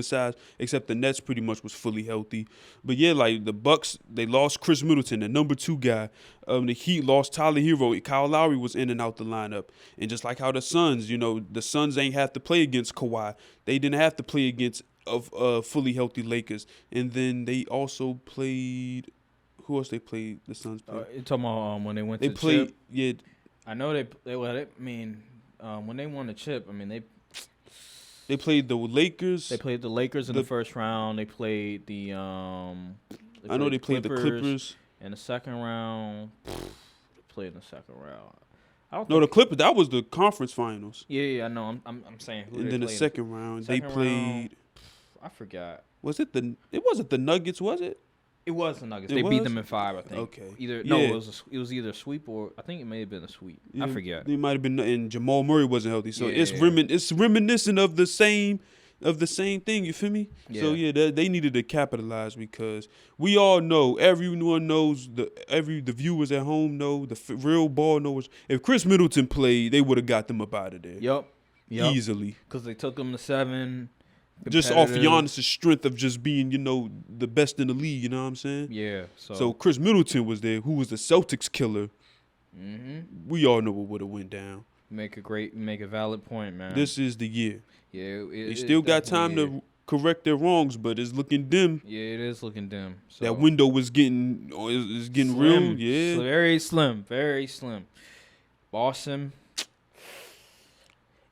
except the Nets pretty much was fully healthy. But yeah, like the Bucks, they lost Chris Middleton, the number 2 guy. The Heat lost Tyler Hero. Kyle Lowry was in and out the lineup. And just like how the Suns, you know, the Suns ain't have to play against Kawhi. They didn't have to play against fully healthy Lakers. And then they also played. Who else they played? The Suns played. You're talking about when they went to the chip? Yeah. I know when they won the chip, I mean, they played the Lakers. They played the Lakers in the first round. They played the they played the Clippers in the second round. They played in the second round. The Clippers. That was the conference finals. Yeah, I know. I'm saying who. And then the second round, they played. I forgot. It wasn't the Nuggets, was it? It was the Nuggets. They beat them in 5, I think. Okay. It was either a sweep or I think it may have been a sweep. I forget. It might have been, and Jamal Murray wasn't healthy, so it's reminiscent of the same thing. You feel me? Yeah. So yeah, they needed to capitalize because we all know, everyone knows, the viewers at home know, the real ball knows. If Chris Middleton played, they would have got them up out of there. Yep. Easily. Because they took them to 7. Just off Giannis' strength of just being, you know, the best in the league, you know what I'm saying? Yeah. So Chris Middleton was there, who was the Celtics killer. We all know what would have went down. Make a valid point, man. This is the year. Yeah. They still got time to correct their wrongs, but it's looking dim. Yeah, it is looking dim. So That window is getting slim, real. Yeah, very slim, very slim. Boston.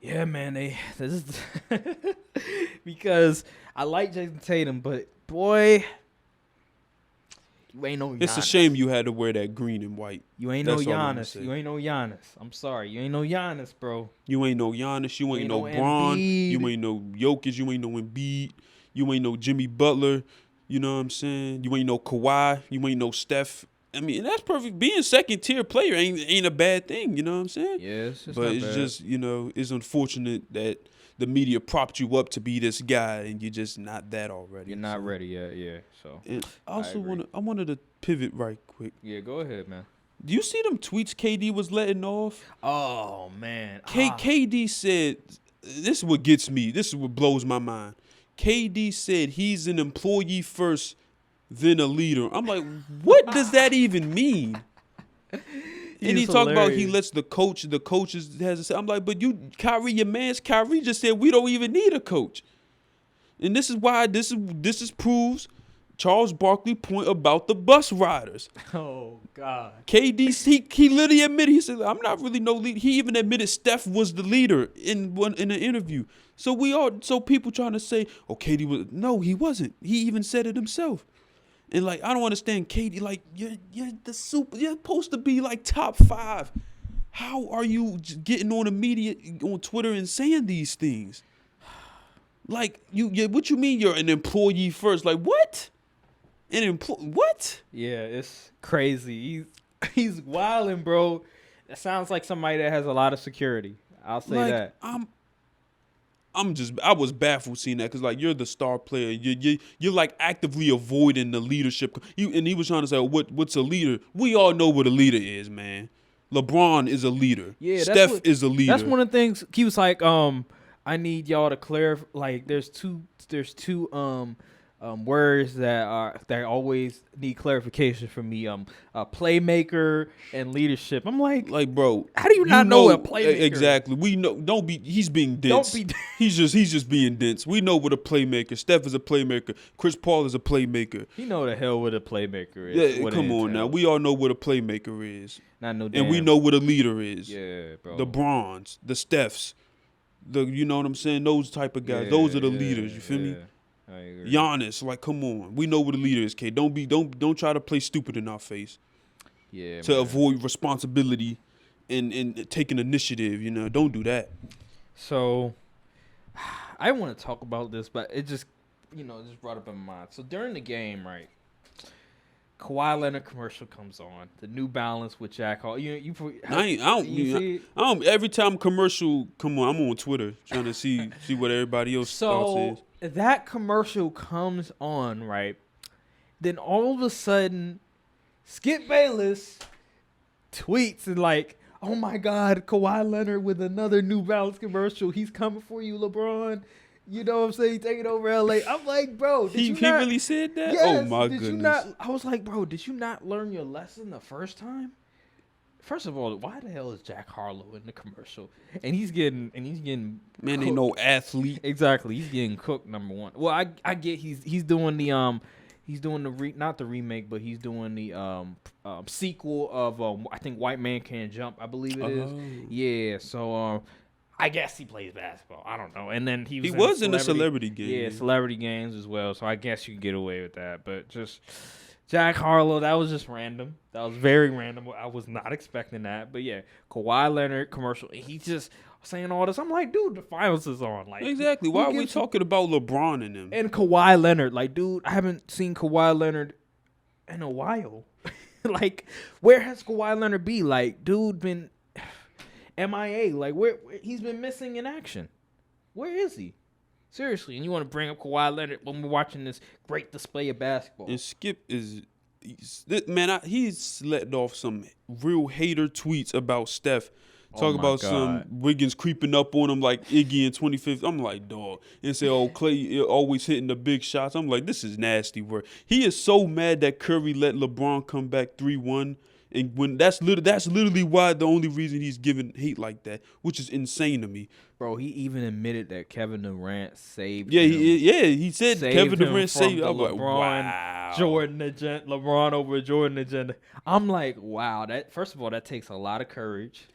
Yeah, man, this is because I like Jason Tatum, but boy, you ain't no Giannis. It's a shame you had to wear that green and white. You ain't That's no all I'm Giannis. You ain't no Giannis. I'm sorry, you ain't no Giannis, bro. You ain't no Giannis. You ain't no Bron. You ain't no Jokic. You ain't no Embiid. You ain't no Jimmy Butler. You know what I'm saying? You ain't no Kawhi. You ain't no Steph. I mean, that's perfect. Being second tier player ain't a bad thing. You know what I'm saying? Yeah, it's but it's bad. just it's unfortunate that the media propped you up to be this guy and you're just not that already. You're not ready yet. Yeah. So and I wanted to pivot right quick. Yeah, go ahead, man. Do you see them tweets KD was letting off? Oh man, KD said, "This is what gets me. This is what blows my mind." KD said he's an employee first, then a leader. I'm like, what does that even mean? And he talked about he lets the coaches has to say. I'm like, but Kyrie, your man's Kyrie just said we don't even need a coach. And this is why this proves Charles Barkley point about the bus riders. Oh God. KD, he literally admitted, he said, I'm not really no leader. He even admitted Steph was the leader in an interview. So people trying to say, oh, KD was, no, he wasn't. He even said it himself. And like, I don't understand, KD, like, you're supposed to be like top 5. How are you getting on the media, on Twitter and saying these things? Like, what you mean you're an employee first? Like, what? What? Yeah, it's crazy. He's wilding, bro. That sounds like somebody that has a lot of security. I'll say that. I was baffled seeing that because like you're the star player, you're like actively avoiding the leadership. And he was trying to say, what's a leader? We all know what a leader is, man. LeBron is a leader. Yeah, Steph is a leader. That's one of the things. He was like, I need y'all to clarify. Like, there's two words that always need clarification from me. Playmaker and leadership. I'm like, bro, how do you not know what playmaker? Exactly. We know. Don't be. He's being dense. Don't be. He's just being dense. We know what a playmaker. Steph is a playmaker. Chris Paul is a playmaker. You know the hell what a playmaker is. Yeah, come on now. We all know what a playmaker is. Not no damn. And we know what a leader is. Yeah, bro. The Brons, the Stephs, you know what I'm saying? Those type of guys. Those are the leaders. You feel me? I agree. Giannis, like, come on. We know what a leader is, K. Don't try to play stupid in our face. Yeah. To avoid responsibility and taking initiative, you know. Don't do that. So, I want to talk about this, but it just, just brought up in my mind. So during the game, right, Kawhi Leonard commercial comes on. The New Balance with Jack Hall. I don't. Every time commercial come on, I'm on Twitter trying to see what everybody else thoughts is. That commercial comes on, right? Then all of a sudden, Skip Bayless tweets and like, oh my God, Kawhi Leonard with another New Balance commercial. He's coming for you, LeBron. You know what I'm saying? Taking over LA. I'm like, bro, he really said that? Yes, oh my goodness. I was like, bro, did you not learn your lesson the first time? First of all, why the hell is Jack Harlow in the commercial? And he's getting man, ain't no athlete. Exactly. He's getting cooked, number one. Well, I get he's doing the not the remake, but he's doing the sequel of I think White Man Can't Jump, I believe it is. Yeah, so I guess he plays basketball. I don't know. And then he was in a celebrity game. Yeah, celebrity games as well. So I guess you can get away with that. But just Jack Harlow, that was just random. That was very random. I was not expecting that. But yeah, Kawhi Leonard commercial. He's just saying all this. I'm like, dude, the finals is on. Like, exactly. Why are we talking about LeBron and him? And Kawhi Leonard. Like, dude, I haven't seen Kawhi Leonard in a while. Like, where has Kawhi Leonard be? Like, dude been MIA. Like, where he's been missing in action. Where is he? Seriously, and you want to bring up Kawhi Leonard when we're watching this great display of basketball. And Skip he's let off some real hater tweets about Steph. Talk about some Wiggins creeping up on him like Iggy in 2015. I'm like, dog. And say, oh, Clay always hitting the big shots. I'm like, this is nasty work. He is so mad that Curry let LeBron come back 3-1 And when that's literally why the only reason he's given hate like that, which is insane to me. Bro, he even admitted that Kevin Durant saved Yeah, him. he said Kevin Durant saved. The I'm like, LeBron wow. Jordan agenda, LeBron over Jordan agenda. I'm like, wow. That first of all, that takes a lot of courage.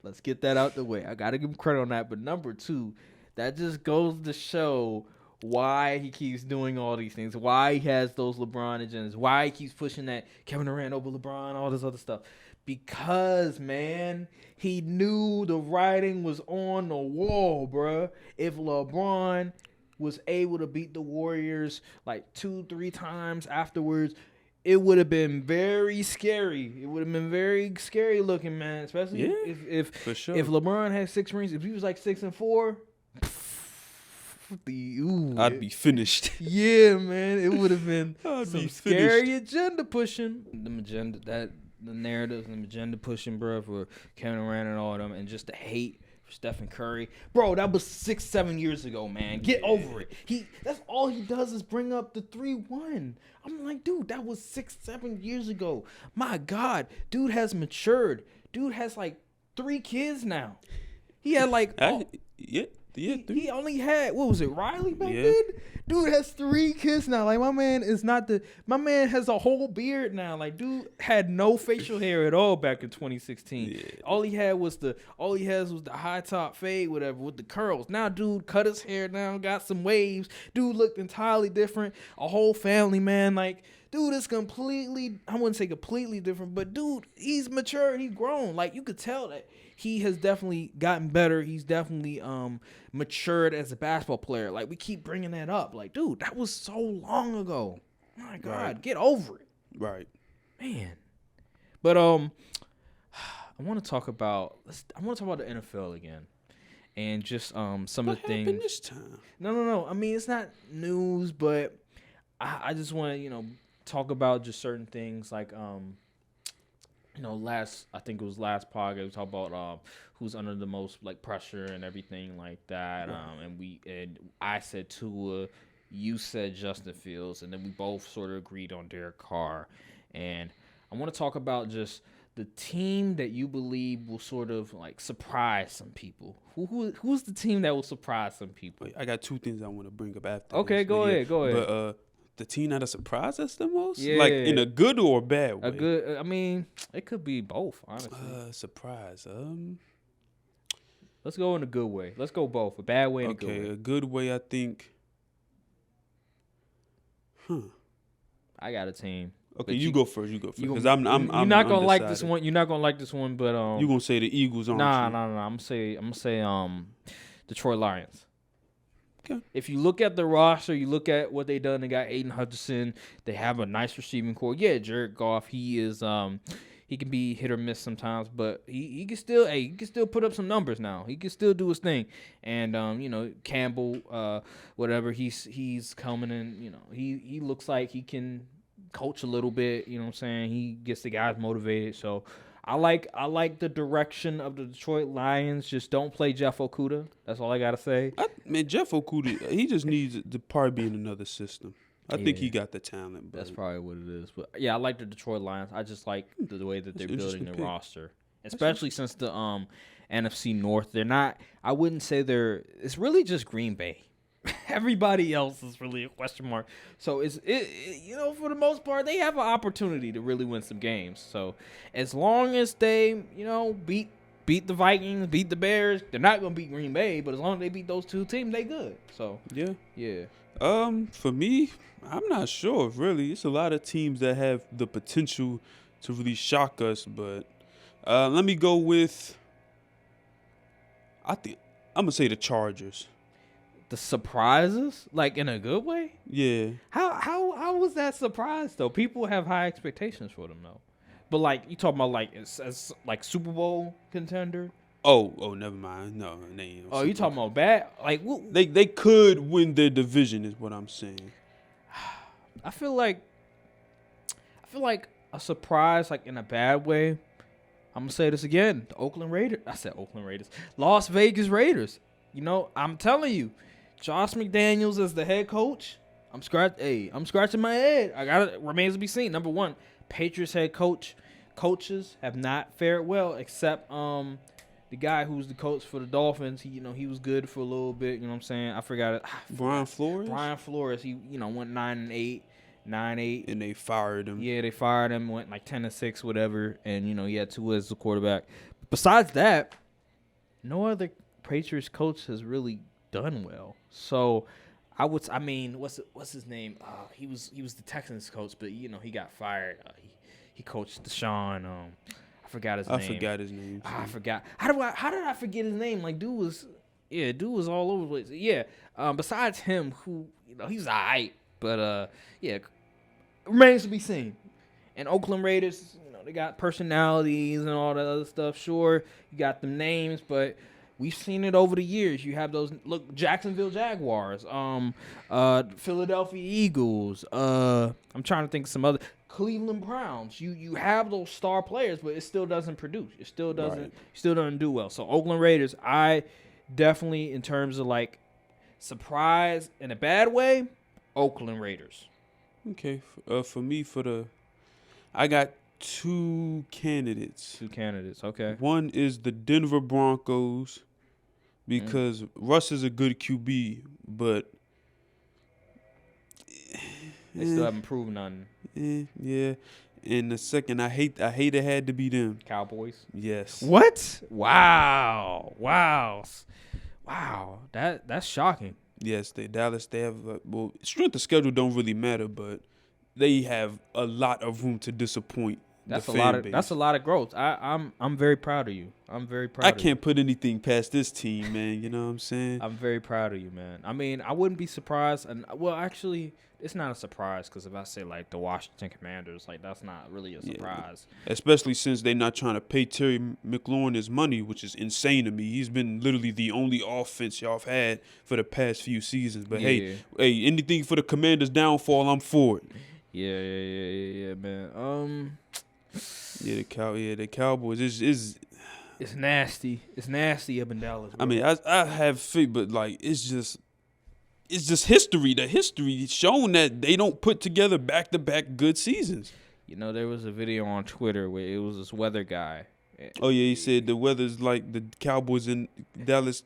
Let's get that out the way. I gotta give him credit on that. But number two, that just goes to show why he keeps doing all these things, why he has those LeBron agendas, why he keeps pushing that Kevin Durant over LeBron, all this other stuff. Because, man, he knew the writing was on the wall, bruh. If LeBron was able to beat the Warriors like 2-3 times afterwards, it would have been very scary. It would have been very scary looking, man. Especially if for sure. If LeBron had 6 rings, if he was like 6-4, I'd be finished. Yeah, man, it would have been some scary finished. agenda pushing. The narratives and the agenda pushing, bro, for Kevin Durant and all of them, and just the hate for Stephen Curry, bro. That was 6-7 years ago, man. Get over it. That's all he does is bring up the 3-1. I'm like, dude, that was 6-7 years ago. My God, dude has matured. Dude has like 3 kids now. He had like he only had, what was it, Riley back then? Dude has 3 kids now. Like, my man has a whole beard now. Like, dude had no facial hair at all back in 2016. Yeah. All he has was the high top fade, whatever, with the curls. Now, dude cut his hair down, got some waves. Dude looked entirely different. A whole family, man. Like, dude is completely, I wouldn't say completely different, but dude, he's matured, he's grown. Like, you could tell that he has definitely gotten better. He's definitely matured as a basketball player. Like, we keep bringing that up. Like, dude, that was so long ago. My God, Right. Get over it. Right. Man. But I want to talk about the NFL again. And just some of the things. What happened this time? No. I mean, it's not news, but I just want to, talk about just certain things like I think it was last podcast we talked about who's under the most like pressure and everything like that. Right. And I said Tua, you said Justin Fields, and then we both sort of agreed on Derek Carr. And I want to talk about just the team that you believe will sort of like surprise some people. Who's the team that will surprise some people? I got 2 things I want to bring up after. Okay, this. go ahead. But the team that'll surprise us the most, Yeah. like in a good or a bad way. A good. I mean, it could be both, honestly. Surprise. Let's go in a good way. Let's go both. A bad way and a good way. A good way, I think. I got a team. Okay, you go first. Because I'm not gonna like this undecided. one. You're not gonna like this one, but You gonna say the Eagles, aren't nah. you? I'm gonna say Detroit Lions. Okay. If you look at the roster, you look at what they done. They got Aiden Hutchinson. They have a nice receiving core. Yeah, Jared Goff. He is he can be hit or miss sometimes, but he can still put up some numbers now. He can still do his thing. And Campbell, whatever, he's coming in. He looks like he can coach a little bit. You know what I'm saying? He gets the guys motivated. So I like the direction of the Detroit Lions. Just don't play Jeff Okudah. That's all I gotta say. Jeff Okudah, he just needs to probably be in another system. I think he got the talent. But That's probably what it is. But yeah, I like the Detroit Lions. I just like the way that they're building their roster, especially since the NFC North. They're not. I wouldn't say they're. It's really just Green Bay. Everybody else is really a question mark. So it's for the most part, they have an opportunity to really win some games. So as long as they beat the Vikings, beat the Bears, they're not gonna beat Green Bay. But as long as they beat those 2 teams, they good. So yeah. For me, I'm not sure. Really, it's a lot of teams that have the potential to really shock us. But let me go with. I think I'm gonna say the Chargers. The surprises, like in a good way. Yeah. How was that surprise though? People have high expectations for them though. But like you talking about like as like Super Bowl contender. Oh, never mind. No, they ain't. Oh, you talking about bad? Like what? They could win their division, is what I'm saying. I feel like a surprise, like in a bad way. I'm gonna say this again. The Oakland Raiders. I said Oakland Raiders. Las Vegas Raiders. I'm telling you, Josh McDaniels as the head coach. I'm scratching my head. Remains to be seen. Number one, Patriots head coach. coaches have not fared well, except the guy who's the coach for the Dolphins. He was good for a little bit. You know what I'm saying? I forgot it. Brian Flores. Brian Flores. He went 9-8, 9-8, and they fired him. Yeah, they fired him. Went like 10-6, whatever. And he had Tua as the quarterback. Besides that, no other Patriots coach has really done well. So what's his name? He was the Texans coach, but he got fired. He coached Deshaun. I forgot his name. I forgot. How did I forget his name? Like dude was all over the place. Yeah. Besides him, who he's alright, but remains to be seen. And Oakland Raiders, they got personalities and all that other stuff. Sure, you got the names, but we've seen it over the years. You have those Jacksonville Jaguars, Philadelphia Eagles. I'm trying to think of some other Cleveland Browns. You have those star players, but it still doesn't produce. It still doesn't do well. So Oakland Raiders, I definitely, in terms of like surprise in a bad way, Oakland Raiders. Okay, for me, I got two candidates. Okay. One is the Denver Broncos because Russ is a good QB, but they still haven't proven nothing. Yeah. And the second, I hate it had to be them. Cowboys? Yes. What? Wow. That's shocking. Yes, Dallas, they have strength of schedule don't really matter, but they have a lot of room to disappoint. That's a lot of growth. I'm very proud of you. I can't put anything past this team, man. You know what I'm saying? I'm very proud of you, man. I mean, I wouldn't be surprised. And well, actually, it's not a surprise because if I say like the Washington Commanders, like that's not really a surprise. Yeah. Especially since they're not trying to pay Terry McLaurin his money, which is insane to me. He's been literally the only offense y'all have had for the past few seasons. But hey, anything for the Commanders' downfall, I'm for it. Yeah, man. The Cowboys is it's nasty. It's nasty up in Dallas. Bro. I mean, I have faith, but like it's just history. The history is showing that they don't put together back-to-back good seasons. There was a video on Twitter where it was this weather guy. Oh yeah, he said the weather's like the Cowboys in Dallas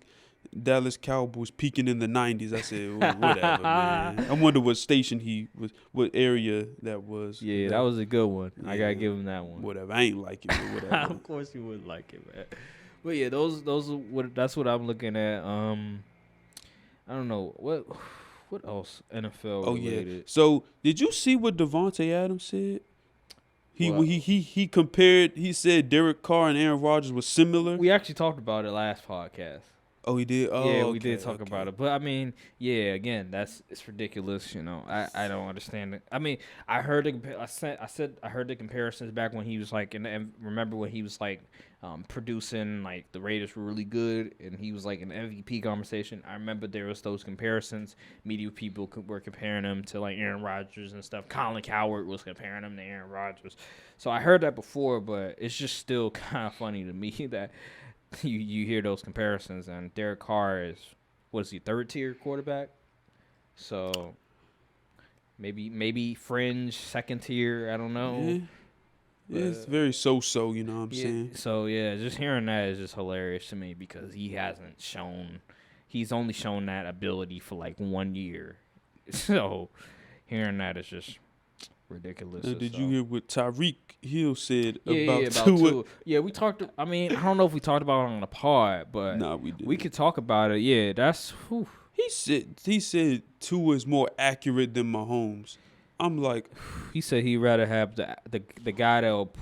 Cowboys peaking in the 90s. I said, well, whatever, man. I wonder what station what area that was. Yeah, that was a good one. Yeah, I gotta give him that one. Whatever, I ain't like it, but whatever. Of course you would like it, man. But yeah, that's what I'm looking at. I don't know what else NFL related. Yeah. So did you see what Devontae Adams said? He compared. He said Derek Carr and Aaron Rodgers were similar. We actually talked about it last podcast. Oh, he did. Oh, yeah, we did talk about it. But I mean, yeah, again, it's ridiculous. I don't understand it. I mean, I heard I heard the comparisons back when he was like, and remember when he was like producing, like the Raiders were really good, and he was like an MVP conversation. I remember there was those comparisons. Media people were comparing him to like Aaron Rodgers and stuff. Colin Cowherd was comparing him to Aaron Rodgers. So I heard that before, but it's just still kind of funny to me that. You hear those comparisons, and Derek Carr is, what is he, third-tier quarterback? So maybe fringe, second tier, I don't know. Yeah, it's very so-so, you know what I'm saying? So, yeah, just hearing that is just hilarious to me because he's only shown that ability for like 1 year. So hearing that is just ridiculous. Did you hear what Tyreek Hill said about Tua? Yeah, we talked. I mean, I don't know if we talked about it on the pod, but we did. We could talk about it. Yeah, that's. Whew. He said Tua is more accurate than Mahomes. I'm like, he said he'd rather have the guy that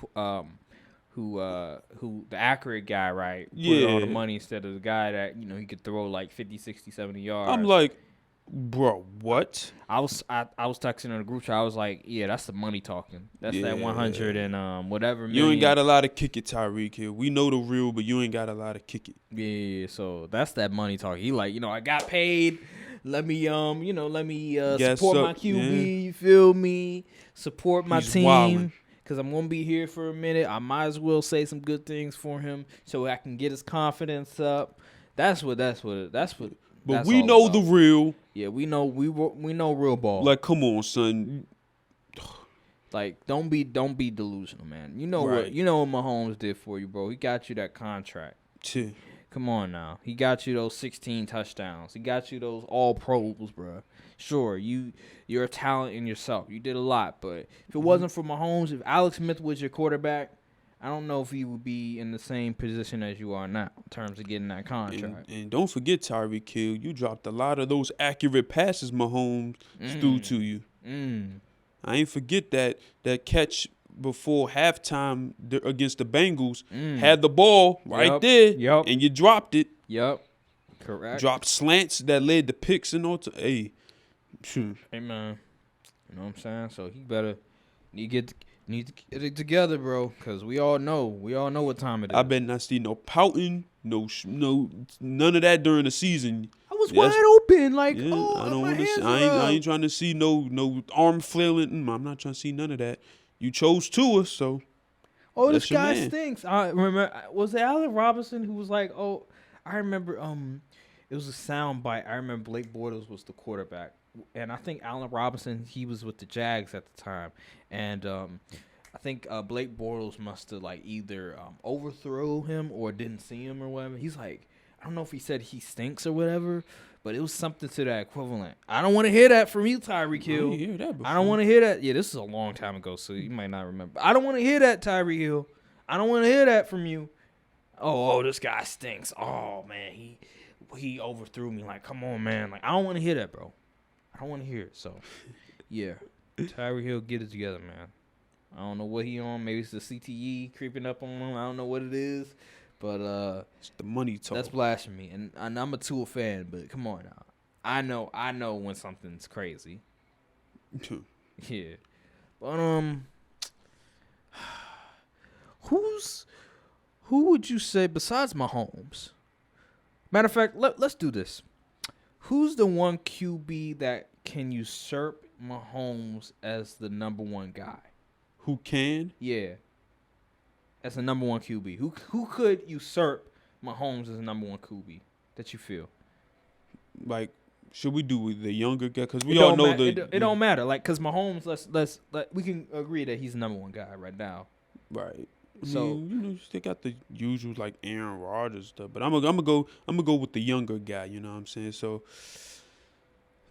who the accurate guy, right? Put all the money instead of the guy that he could throw like 50, 60, 70 yards. I'm like. Bro, what? I was texting in a group chat. I was like, yeah, that's the money talking. That's that 100 and whatever million. You ain't got a lot of kick it, Tyreek Hill. We know the real, but you ain't got a lot of kick it. Yeah, so that's that money talking. He like, I got paid. Let me support my QB. Yeah. You feel me? Support my team. Because I'm gonna be here for a minute. I might as well say some good things for him so I can get his confidence up. That's what. But we know the real. Yeah, we know real ball. Like, come on, son. Like, don't be delusional, man. You know what Mahomes did for you, bro. He got you that contract. Come on now. He got you those 16 touchdowns. He got you those all pros, bro. Sure, you're a talent in yourself. You did a lot, but if it wasn't for Mahomes, if Alex Smith was your quarterback, I don't know if he would be in the same position as you are now in terms of getting that contract. And don't forget, Tyreek Hill, you dropped a lot of those accurate passes Mahomes threw to you. I ain't forget that catch before halftime against the Bengals. Had the ball right there, and you dropped it. Correct. Dropped slants that led to picks and all. Hey, man, you know what I'm saying? So he need to get it together, bro, because we all know what time it is. I bet not see no pouting, no none of that during the season. I was wide open, like, I don't want to. I ain't trying to see no arm flailing. I'm not trying to see none of that. You chose Tua, so. Oh, this guy stinks. I remember, was it Allen Robinson who was like, oh, I remember, it was a sound bite. I remember Blake Bortles was the quarterback, and I think Allen Robinson, he was with the Jags at the time, and I think Blake Bortles must have like either overthrow him or didn't see him or whatever. He's like, I don't know if he said he stinks or whatever, but it was something to that equivalent. I don't want to hear that from you, Tyreek Hill. I don't want to hear that. Yeah, this is a long time ago, so you might not remember. I don't want to hear that, Tyreek Hill. I don't want to hear that from you. Oh, this guy stinks. Oh, man, he overthrew me. Like, come on, man. Like, I don't want to hear that, bro. I don't want to hear it. So, yeah, Tyreek Hill, get it together, man. I don't know what he on. Maybe it's the CTE creeping up on him. I don't know what it is. But it's the money talk. That's blasphemy. And I'm a Tua fan, but come on now. I know when something's crazy. Yeah. But who would you say besides Mahomes? Matter of fact, let's do this. Who's the one QB that can usurp Mahomes as the number one guy? Who can? Yeah. As the number one QB. Who could usurp Mahomes as the number one QB that you feel? Like, should we do with the younger guy? Because we all know it don't matter. Like, because Mahomes, let's we can agree that he's the number one guy right now. Right. So you still got the usual like Aaron Rodgers stuff, but I'm gonna go with the younger guy. You know what I'm saying? So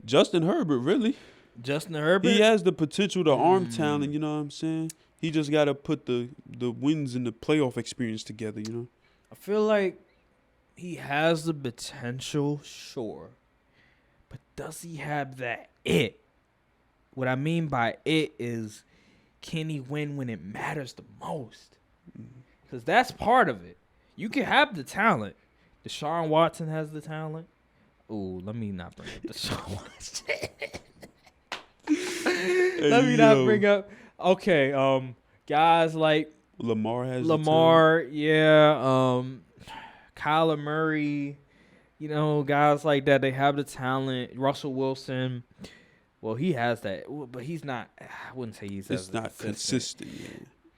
Justin Herbert, really. Justin Herbert. He has the potential, the arm talent. You know what I'm saying? He just got to put the wins and the playoff experience together, you know? I feel like he has the potential, sure. But does he have that it? What I mean by it is, can he win when it matters the most? Because that's part of it. You can have the talent. Deshaun Watson has the talent. Ooh, let me not bring up Deshaun Watson. Let me not bring up... Okay, guys like Lamar has Kyler Murray, you know, guys like that, they have the talent. Russell Wilson, well, he has that, but he's not. I wouldn't say he's. It's not consistent. Yeah.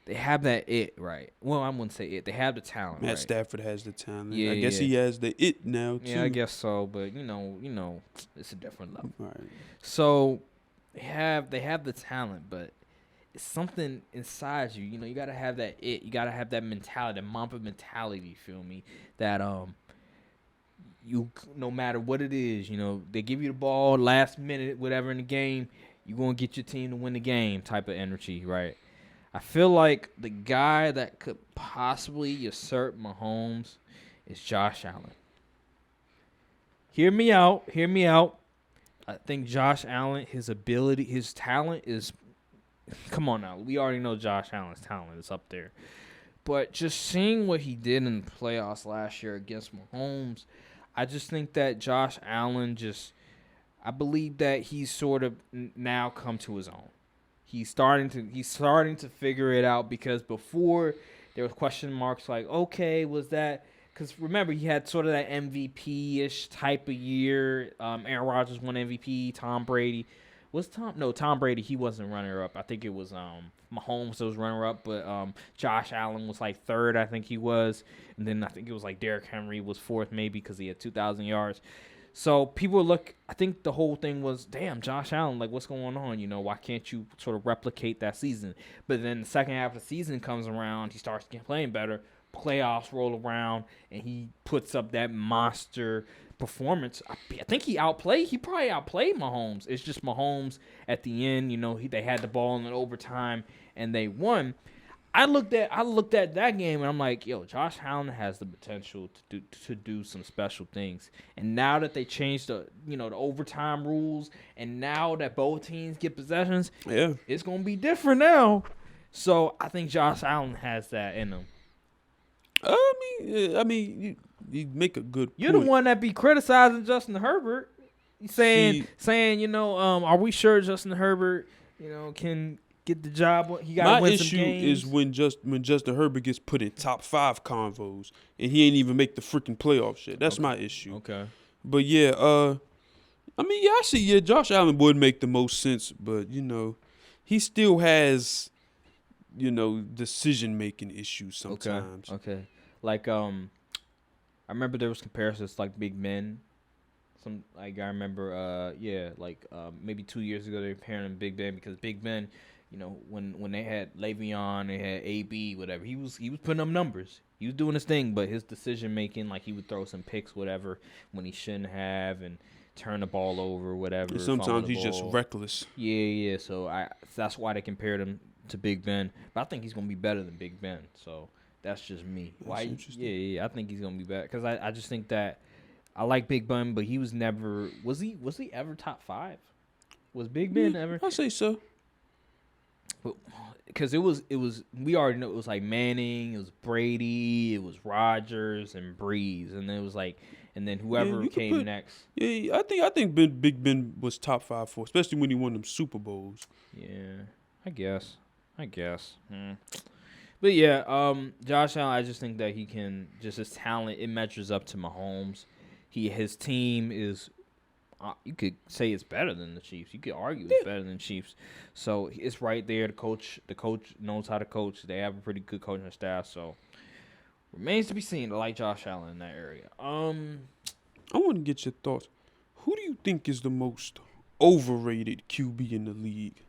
They have that it, right? Well, I wouldn't say it. They have the talent. Matt Stafford has the talent. Yeah, I guess he has the it now too. Yeah, I guess so. But you know, it's a different level. Right. So they have the talent, but it's something inside you. You know, you gotta have that it. You gotta have that mentality, that Mamba mentality. You feel me? That you, no matter what it is, you know, they give you the ball last minute, whatever in the game, you gonna get your team to win the game. Type of energy, right? I feel like the guy that could possibly usurp Mahomes is Josh Allen. Hear me out. I think Josh Allen, his ability, his talent is... Come on now. We already know Josh Allen's talent is up there. But just seeing what he did in the playoffs last year against Mahomes, I just think that Josh Allen I believe that he's sort of now come to his own. He's starting to figure it out, because before there was question marks like, okay, was that... Because remember, he had sort of that MVP-ish type of year. Aaron Rodgers won MVP. Tom Brady. Tom Brady, he wasn't runner-up. I think it was Mahomes that was runner-up. But Josh Allen was like third, I think he was. And then I think it was like Derrick Henry was fourth maybe because he had 2,000 yards. So people look. I think the whole thing was, damn, Josh Allen, like what's going on? Why can't you sort of replicate that season? But then the second half of the season comes around, he starts playing better. Playoffs roll around, and he puts up that monster performance. I think he probably outplayed Mahomes. It's just Mahomes at the end. They had the ball in overtime, and they won. I looked at that game, and I'm like, yo, Josh Allen has the potential to do some special things. And now that they changed the overtime rules, and now that both teams get possessions, it's gonna be different now. So I think Josh Allen has that in him. I mean, you make a good point. You're the one that be criticizing Justin Herbert, saying, are we sure Justin Herbert, can get the job? He got to win some games. My issue is when Justin Herbert gets put in top 5 convos and he ain't even make the freaking playoff shit. That's my issue. Okay. But yeah, I see. Yeah, Josh Allen would make the most sense, but he still has, decision-making issues sometimes. Okay. Like, I remember there was comparisons like Big Ben. I remember, maybe 2 years ago they were comparing him to Big Ben because Big Ben, when they had Le'Veon, they had AB, whatever. He was putting up numbers. He was doing his thing, but his decision-making, like he would throw some picks, whatever, when he shouldn't have, and turn the ball over, whatever. And sometimes he's just reckless. Yeah. So that's why they compared him to Big Ben. But I think he's gonna be better than Big Ben. So that's just me. That's interesting. Yeah. I think he's gonna be better because I just think that I like Big Ben, but he was never. Was he ever top 5? Was Big Ben ever? I say so. Because it was we already know it was like Manning, it was Brady, it was Rodgers and Breeze, and it was like, and then whoever came next. Yeah, I think Big Ben was top 5 for, especially when he won them Super Bowls. Yeah, I guess. But yeah, Josh Allen, I just think that he can, just his talent, it measures up to Mahomes. His team is, you could say it's better than the Chiefs. You could argue it's better than the Chiefs. So it's right there. The coach knows how to coach. They have a pretty good coaching staff. So remains to be seen. I like Josh Allen in that area. I want to get your thoughts. Who do you think is the most overrated QB in the league?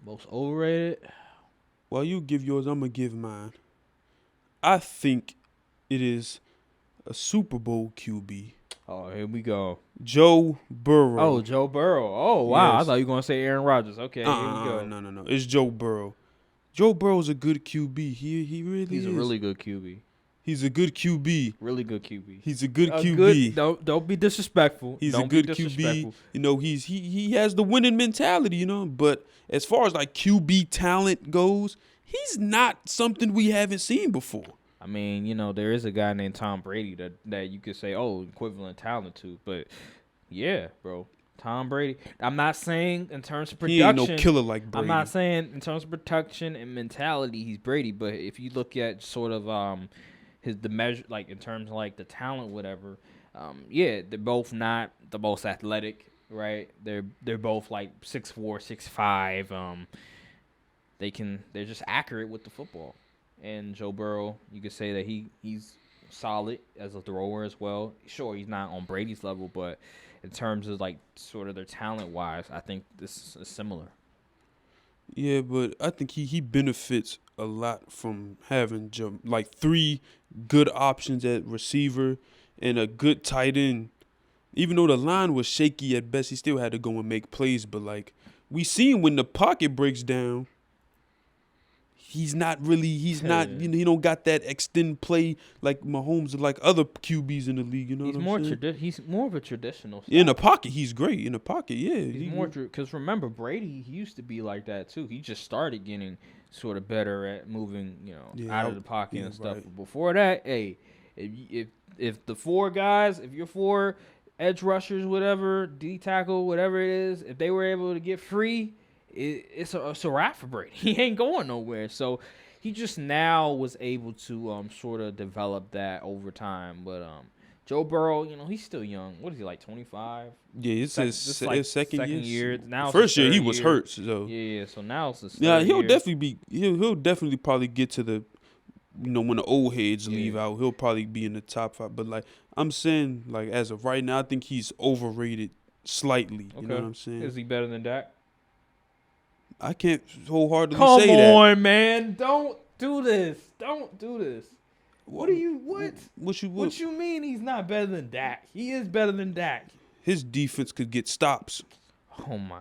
Most overrated? While you give yours, I'm going to give mine. I think it is a Super Bowl QB. Oh, here we go. Joe Burrow. Oh, Joe Burrow. Oh, wow. Yes. I thought you were going to say Aaron Rodgers. Okay, here we go. No. It's Joe Burrow. Joe Burrow's a good QB. He really is. He's a really good QB. He's a good QB. Really good QB. He's a good QB. Don't be disrespectful. He's a good QB. He has the winning mentality, But as far as like QB talent goes, he's not something we haven't seen before. I mean, there is a guy named Tom Brady that you could say, equivalent talent to. But yeah, bro, Tom Brady. I'm not saying in terms of production. He ain't no killer like Brady. I'm not saying in terms of production and mentality he's Brady. But if you look at sort of the measure, like in terms of like the talent, whatever, they're both not the most athletic, right? They're both like 6'4", 6'5". They're just accurate with the football. And Joe Burrow, you could say that he's solid as a thrower as well. Sure, he's not on Brady's level, but in terms of like sort of their talent wise, I think this is similar. Yeah, but I think he benefits a lot from having like 3 good options at receiver and a good tight end. Even though the line was shaky at best, he still had to go and make plays. But like we seen when the pocket breaks down, he don't got that extend play like Mahomes or like other QBs in the league. You know he's what more I'm saying? He's more of a traditional style. In the pocket, he's great. In the pocket, yeah. He's more because remember Brady, he used to be like that too. He just started getting sort of better at moving, out of the pocket and stuff. Right. But before that, hey, if the 4 guys, if you're 4 edge rushers, whatever, D tackle, whatever it is, if they were able to get free, it's a wrap for Brady. He ain't going nowhere. So he just now was able to sort of develop that over time. But Joe Burrow, he's still young. What is he, like 25? Yeah, it's his second year. Now first year he was hurt. So yeah. So now it's his he'll year. definitely probably get to the when the old heads leave Yeah. out, he'll probably be in the top 5. But like I'm saying, like as of right now, I think he's overrated slightly. You know what I'm saying? Is he better than Dak? I can't wholeheartedly Come say that. on, man. Don't do this. Don't do this. What you mean he's not better than Dak? He is better than Dak. His defense could get stops. Oh my.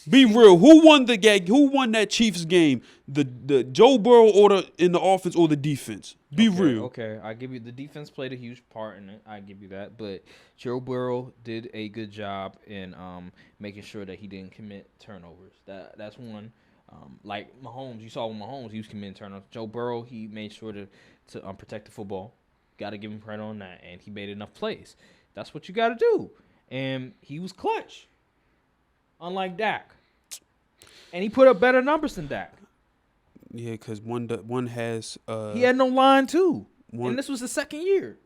Be real. Who won the game? Who won that Chiefs game? The Joe Burrow in the offense or the defense? Be real. Okay, I give you the defense played a huge part in it. I give you that, but Joe Burrow did a good job in making sure that he didn't commit turnovers. That's one. Like Mahomes, you saw with Mahomes, he was committing turnovers. Joe Burrow, he made sure to protect the football. Got to give him credit on that, and he made enough plays. That's what you got to do, and he was clutch. Unlike Dak. And he put up better numbers than Dak. Yeah, because one has he had no line too. And this was the second year.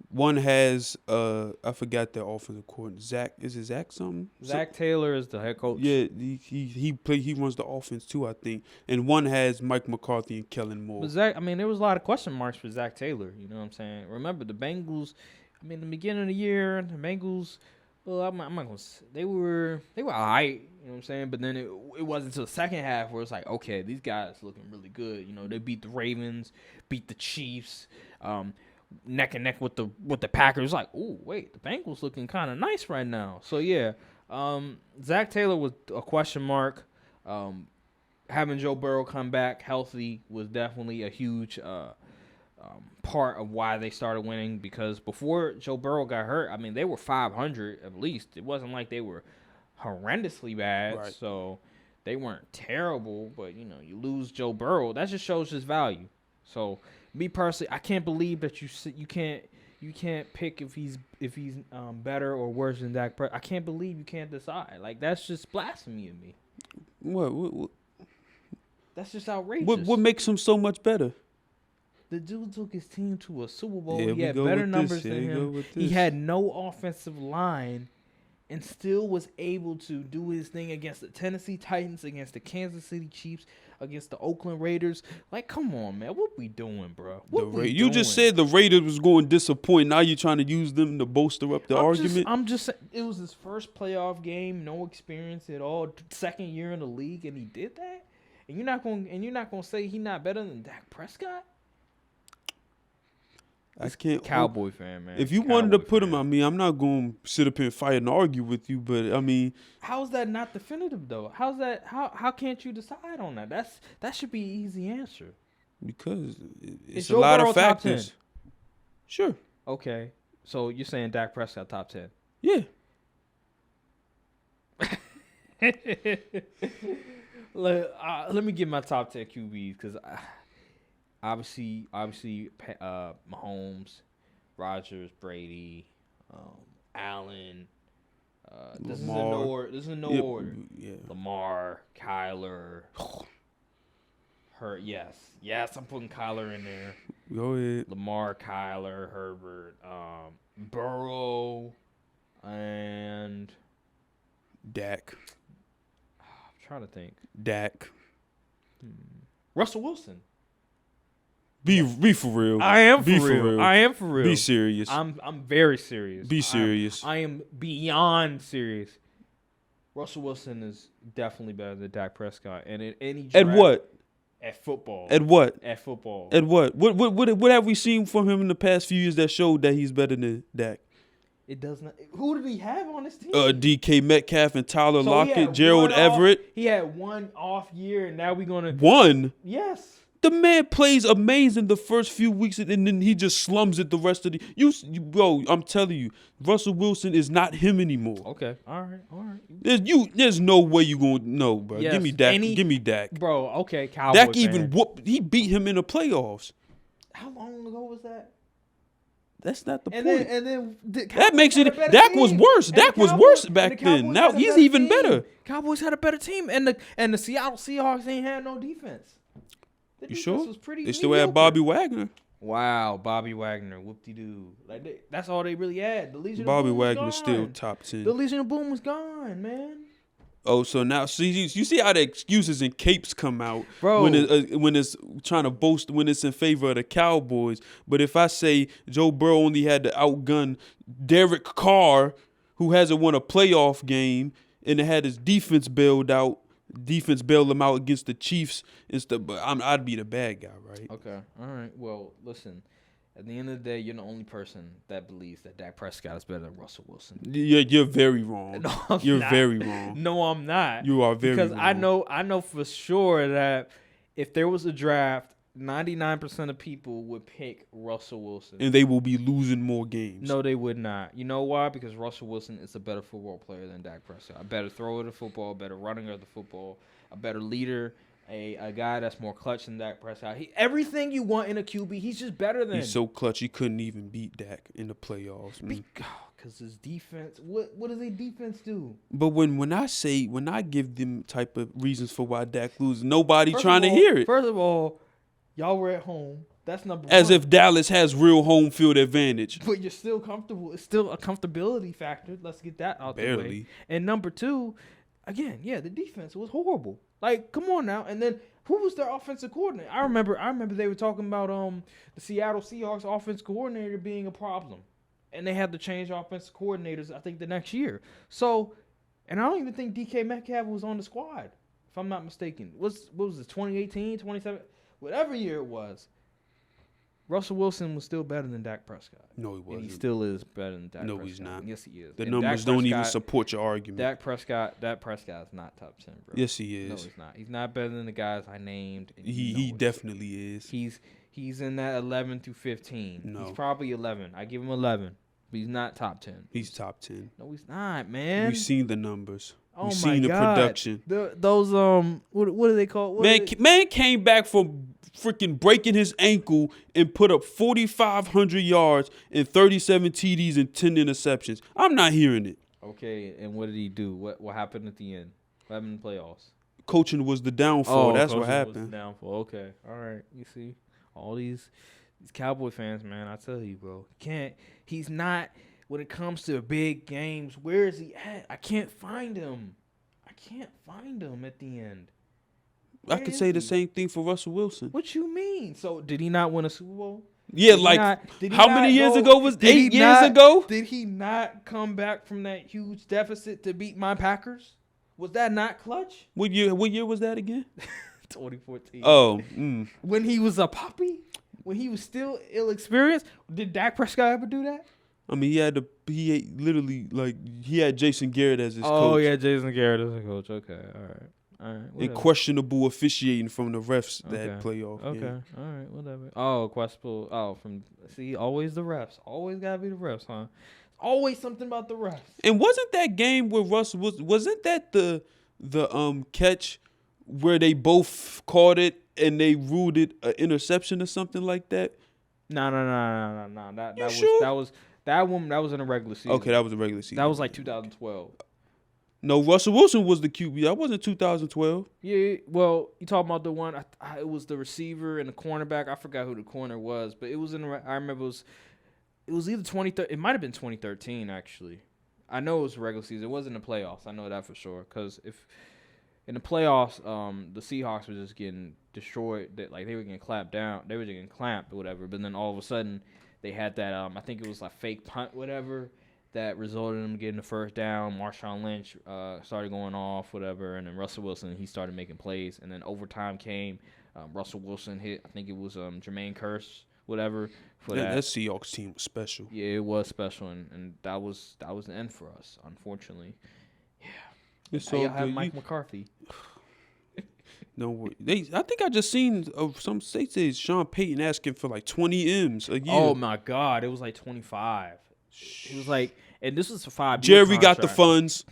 One has I forgot their offensive coordinator. Zach, is it Zach something? Zach Taylor is the head coach. Yeah, he runs the offense too, I think. And one has Mike McCarthy and Kellen Moore. But Zach, I mean, there was a lot of question marks for Zach Taylor. You know what I'm saying? Remember the Bengals? I mean, the beginning of the year, the Bengals. Well, I'm not gonna. They were alright, you know what I'm saying. But then it wasn't until the second half where it's like, okay, these guys looking really good. You know, they beat the Ravens, beat the Chiefs, neck and neck with the Packers. Like, oh wait, the Bengals looking kind of nice right now. So yeah, Zach Taylor was a question mark. Having Joe Burrow come back healthy was definitely a huge part of why they started winning, because before Joe Burrow got hurt, I mean, they were 500 at least. It wasn't like they were horrendously bad, right. So they weren't terrible. But you know, you lose Joe Burrow, that just shows his value. So me personally, I can't believe that you can't pick if he's better or worse than Dak Prescott. I can't believe you can't decide. Like, that's just blasphemy to me. What? That's just outrageous. What makes him so much better? The dude took his team to a Super Bowl. Yeah, he had better numbers than him. He had no offensive line and still was able to do his thing against the Tennessee Titans, against the Kansas City Chiefs, against the Oakland Raiders. Like, come on, man. What we doing, bro? You just said the Raiders was going to disappoint. Now you're trying to use them to bolster up the argument? I'm just saying, it was his first playoff game, no experience at all, second year in the league, and he did that? And you're not going to say he's not better than Dak Prescott? I can't. Cowboy fan, man. If you wanted to put him on me, I'm not going to sit up here and fight and argue with you. But I mean, how's that not definitive though? How's that? How can't you decide on that? That should be an easy answer. Because it's a Joe lot Burrow of factors. Top 10? Sure. Okay, so you're saying Dak Prescott top 10? Yeah. Let me get my top 10 QBs because. Obviously, Mahomes, Rodgers, Brady, Allen. Lamar. This is in no order. Yeah. Lamar, Kyler. Yes, I'm putting Kyler in there. Go ahead. Lamar, Kyler, Herbert, Burrow, and Dak. I'm trying to think. Dak. Russell Wilson. Be for real. I am for real. I am for real. Be serious. I'm very serious. Be serious. I am beyond serious. Russell Wilson is definitely better than Dak Prescott. And in any draft, at what? At football. At what? At football. At what? What have we seen from him in the past few years that showed that he's better than Dak? It does not. Who did he have on his team? DK Metcalf and Tyler Lockett, Gerald Everett. He had one off year, and now we're gonna one. Yes. The man plays amazing the first few weeks, and then he just slums it the rest of the. Bro, I'm telling you, Russell Wilson is not him anymore. Okay, all right. There's no way you gonna know, bro. Yes. Give me Dak. Give me Dak, bro. Okay, Cowboy Dak fan. even whooped. He beat him in the playoffs. How long ago was that? That's not the point. And then that makes it. Dak was worse. Dak was worse back then. Now he's even better. Cowboys had a better team, and the Seattle Seahawks ain't had no defense. You sure? Was pretty they still had Bobby Wagner. Wow, Bobby Wagner, whoop-de-doo. Like that's all they really had. The Legion Bobby of Boom Wagner's was still gone. top 10. The Legion of Boom was gone, man. Oh, so now you see how the excuses and capes come out Bro. when it's trying to boast when it's in favor of the Cowboys. But if I say Joe Burrow only had to outgun Derek Carr, who hasn't won a playoff game, and it had his defense bail him out against the Chiefs and stuff. But I'd be the bad guy, right? Okay. All right. Well, listen. At the end of the day, you're the only person that believes that Dak Prescott is better than Russell Wilson. You're very wrong. No, you're not. very wrong. No, I'm not. You are very wrong. Because I know for sure that if there was a draft, 99% of people would pick Russell Wilson. And they will be losing more games. No, they would not. You know why? Because Russell Wilson is a better football player than Dak Prescott. A better thrower of the football, a better runner of the football, a better leader. A guy that's more clutch than Dak Prescott. Everything you want in a QB, he's just better than. He's so clutch, he couldn't even beat Dak in the playoffs. Because his defense, what does his defense do? But when I give them type of reasons for why Dak loses, nobody trying to hear it. First of all, y'all were at home. That's number one. As if Dallas has real home field advantage. But you're still comfortable. It's still a comfortability factor. Let's get that out the way. And number two, again, the defense was horrible. Like, come on now. And then who was their offensive coordinator? I remember they were talking about the Seattle Seahawks offensive coordinator being a problem. And they had to change offensive coordinators, I think, the next year. So, and I don't even think DK Metcalf was on the squad, if I'm not mistaken. What was it, 2018, 2017? Whatever year it was. Russell Wilson was still better than Dak Prescott. No, he wasn't. And he still is better than Dak Prescott. No, he's not. Yes, he is. The numbers don't even support your argument. Dak Prescott is not top 10, bro. Yes, he is. No, he's not. He's not better than the guys I named. He definitely is. He's in that 11 through 15. No. He's probably 11. I give him 11. But he's not top 10. He's top 10. No, he's not, man. We've seen the numbers. Oh We've my seen God. the production. Those what do they call? Man came back from freaking breaking his ankle and put up 4,500 yards and 37 TDs and 10 interceptions. I'm not hearing it. Okay, and what did he do? What happened at the end? What happened in the playoffs? Coaching was the downfall. That's what happened. Was the downfall. Okay, all right. You see, all these Cowboy fans, man. I tell you, bro, he's not. When it comes to big games, where is he at? I can't find him. At the end. I could say the same thing for Russell Wilson. What you mean? So did he not win a Super Bowl? Yeah, how many years ago was 8 years ago? Did he not come back from that huge deficit to beat my Packers? Was that not clutch? What year was that again? 2014. Oh. When he was a puppy? When he was still ill-experienced? Did Dak Prescott ever do that? I mean, he had Jason Garrett as his coach. Oh, yeah, Jason Garrett as a coach. Okay, all right. And questionable officiating from the refs that playoff game. Okay, all right, whatever. Oh, questionable. Oh, always the refs. Always gotta be the refs, huh? Always something about the refs. And wasn't that game where wasn't that the catch where they both caught it and they ruled it an interception or something like that? No. That was in a regular season. Okay, that was a regular season. That was like 2012. No, Russell Wilson was the QB. That wasn't 2012. Yeah, well, you talking about the one? It was the receiver and the cornerback. I forgot who the corner was, but it was in. I remember it was either 2013. It might have been 2013 actually. I know it was regular season. It wasn't the playoffs. I know that for sure. Because if in the playoffs, the Seahawks were just getting destroyed. That like they were getting clamped down. They were just getting clamped or whatever. But then all of a sudden, they had that. I think it was like fake punt, whatever. That resulted in them getting the first down. Marshawn Lynch started going off, whatever, and then Russell Wilson, he started making plays. And then overtime came. Russell Wilson hit, I think it was Jermaine Kearse, whatever. For that Seahawks team was special. Yeah, it was special, and that was the end for us, unfortunately. Yeah. It's so have Mike McCarthy. No worry. I think I just seen some states say Sean Payton asking for like 20 M's a year. Oh my God, it was like 25. It was like, and this was a 5-year Jerry contract. got the funds.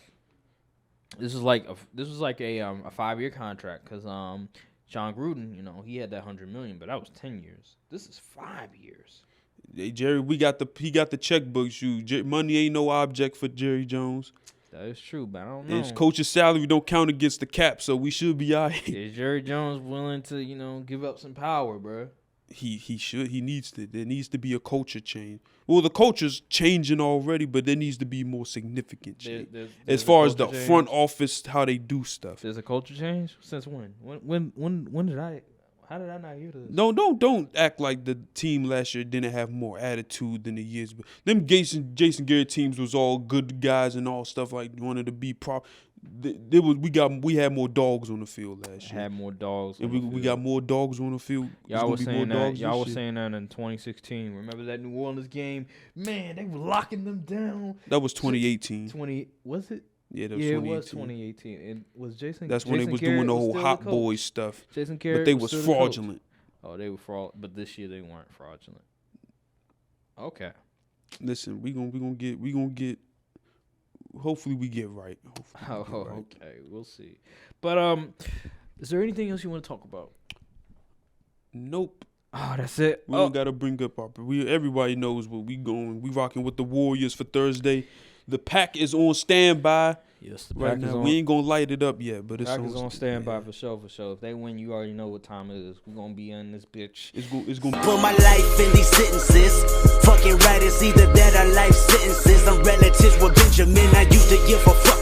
This was like a 5-year contract because John Gruden, he had that $100 million, but that was 10 years. This is 5 years. Hey, Jerry, he got the checkbook shoe. Money ain't no object for Jerry Jones. That is true, but I don't know. And his coach's salary don't count against the cap, so we should be all right. Is Jerry Jones willing to, give up some power, bro? He needs to. There needs to be a culture change. Well, the culture's changing already, but there needs to be more significant change. There's as a far as the culture change. front office, how they do stuff. There's a culture change since when? When did I? How did I not hear this? No, don't act like the team last year didn't have more attitude than the years. But them Jason Garrett teams was all good guys and all stuff like wanted to be prop. We had more dogs on the field last year. Had more dogs. And we got more dogs on the field. Y'all was saying that. Y'all was saying that in 2016. Remember that New Orleans game? Man, they were locking them down. That was 2018. 20 was it? Yeah, that was Yeah, 2018. it was 2018. And was Jason? That's when Jason they was Garrett doing the was whole still hot coach? boy stuff. Jason Garrett, but they was still the coach. fraudulent. Oh, they were fraud, but this year they weren't fraudulent. Okay. Listen, we gonna get. Hopefully we get right. Okay, we'll see. But is there anything else you want to talk about? Nope. Oh, that's it. We don't gotta bring up our. Everybody knows what we going. We rocking with the Warriors for Thursday. The pack is on standby. Yes, the Right pack now, is on. we ain't gonna light it up yet, but it's Pack is on standby yeah. for sure. If they win, you already know what time it is. We're gonna be in this bitch. It's gonna. Put my life in these sentences. Fucking right, it's either that or life sentences. I'm relatives with Benjamin. I used to give a fuck.